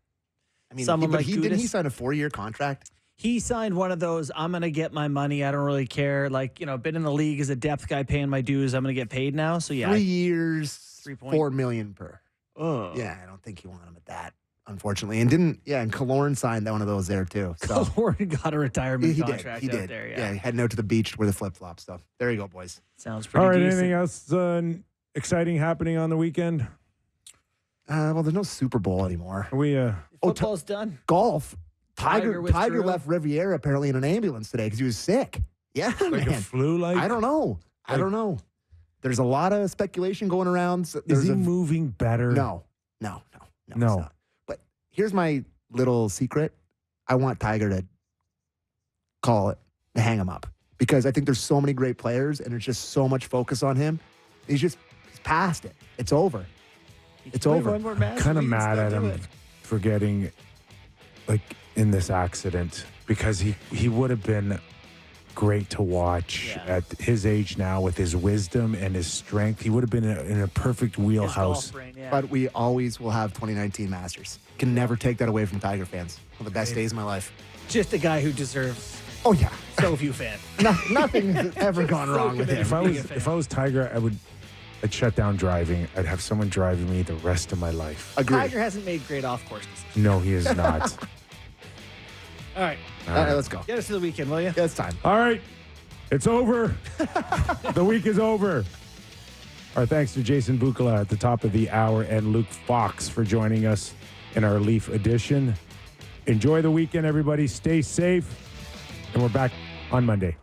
I mean, Someone like didn't he Gudas? sign a 4-year contract? He signed one of those. I'm gonna get my money. I don't really care. Like been in the league as a depth guy, paying my dues. I'm gonna get paid now. So yeah, 3 years, 3 point. $4 million per. Oh. Yeah, I don't think you want him at that, unfortunately. And and Killorn signed one of those there too. So Lauren got a retirement he contract did. He out did. there. Yeah, heading out to the beach to wear the flip flops. So there you go, boys. Sounds pretty All right, decent. anything else exciting happening on the weekend? Well, there's no Super Bowl anymore. Are we Football's done. Golf. Tiger withdrew. left Riviera apparently in an ambulance today because he was sick. Yeah, like a man. flu-like? I don't know. I don't know. There's a lot of speculation going around. Is There's he a- moving better? No. No. It's not. But here's my little secret. I want Tiger to call it and hang him up because I think there's so many great players and there's just so much focus on him. He's past it. It's over. It's over. Kind of mad at him for getting in this accident because he would have been great to watch at his age now with his wisdom and his strength. He would have been in a perfect wheelhouse. But we always will have 2019 Masters. Can never take that away from Tiger fans. One of the best days of my life. Just a guy who deserves Oh yeah. so few fans. Nothing has ever gone wrong with him. If I was Tiger, I'd shut down driving. I'd have someone driving me the rest of my life. Agreed. Tiger hasn't made great off-course decisions. No, he is not. All right. All right, let's go. Get us to the weekend, will you? Yeah, it's time. All right. It's over. The week is over. Our thanks to Jason Bukala at the top of the hour and Luke Fox for joining us in our Leaf edition. Enjoy the weekend, everybody. Stay safe. And we're back on Monday.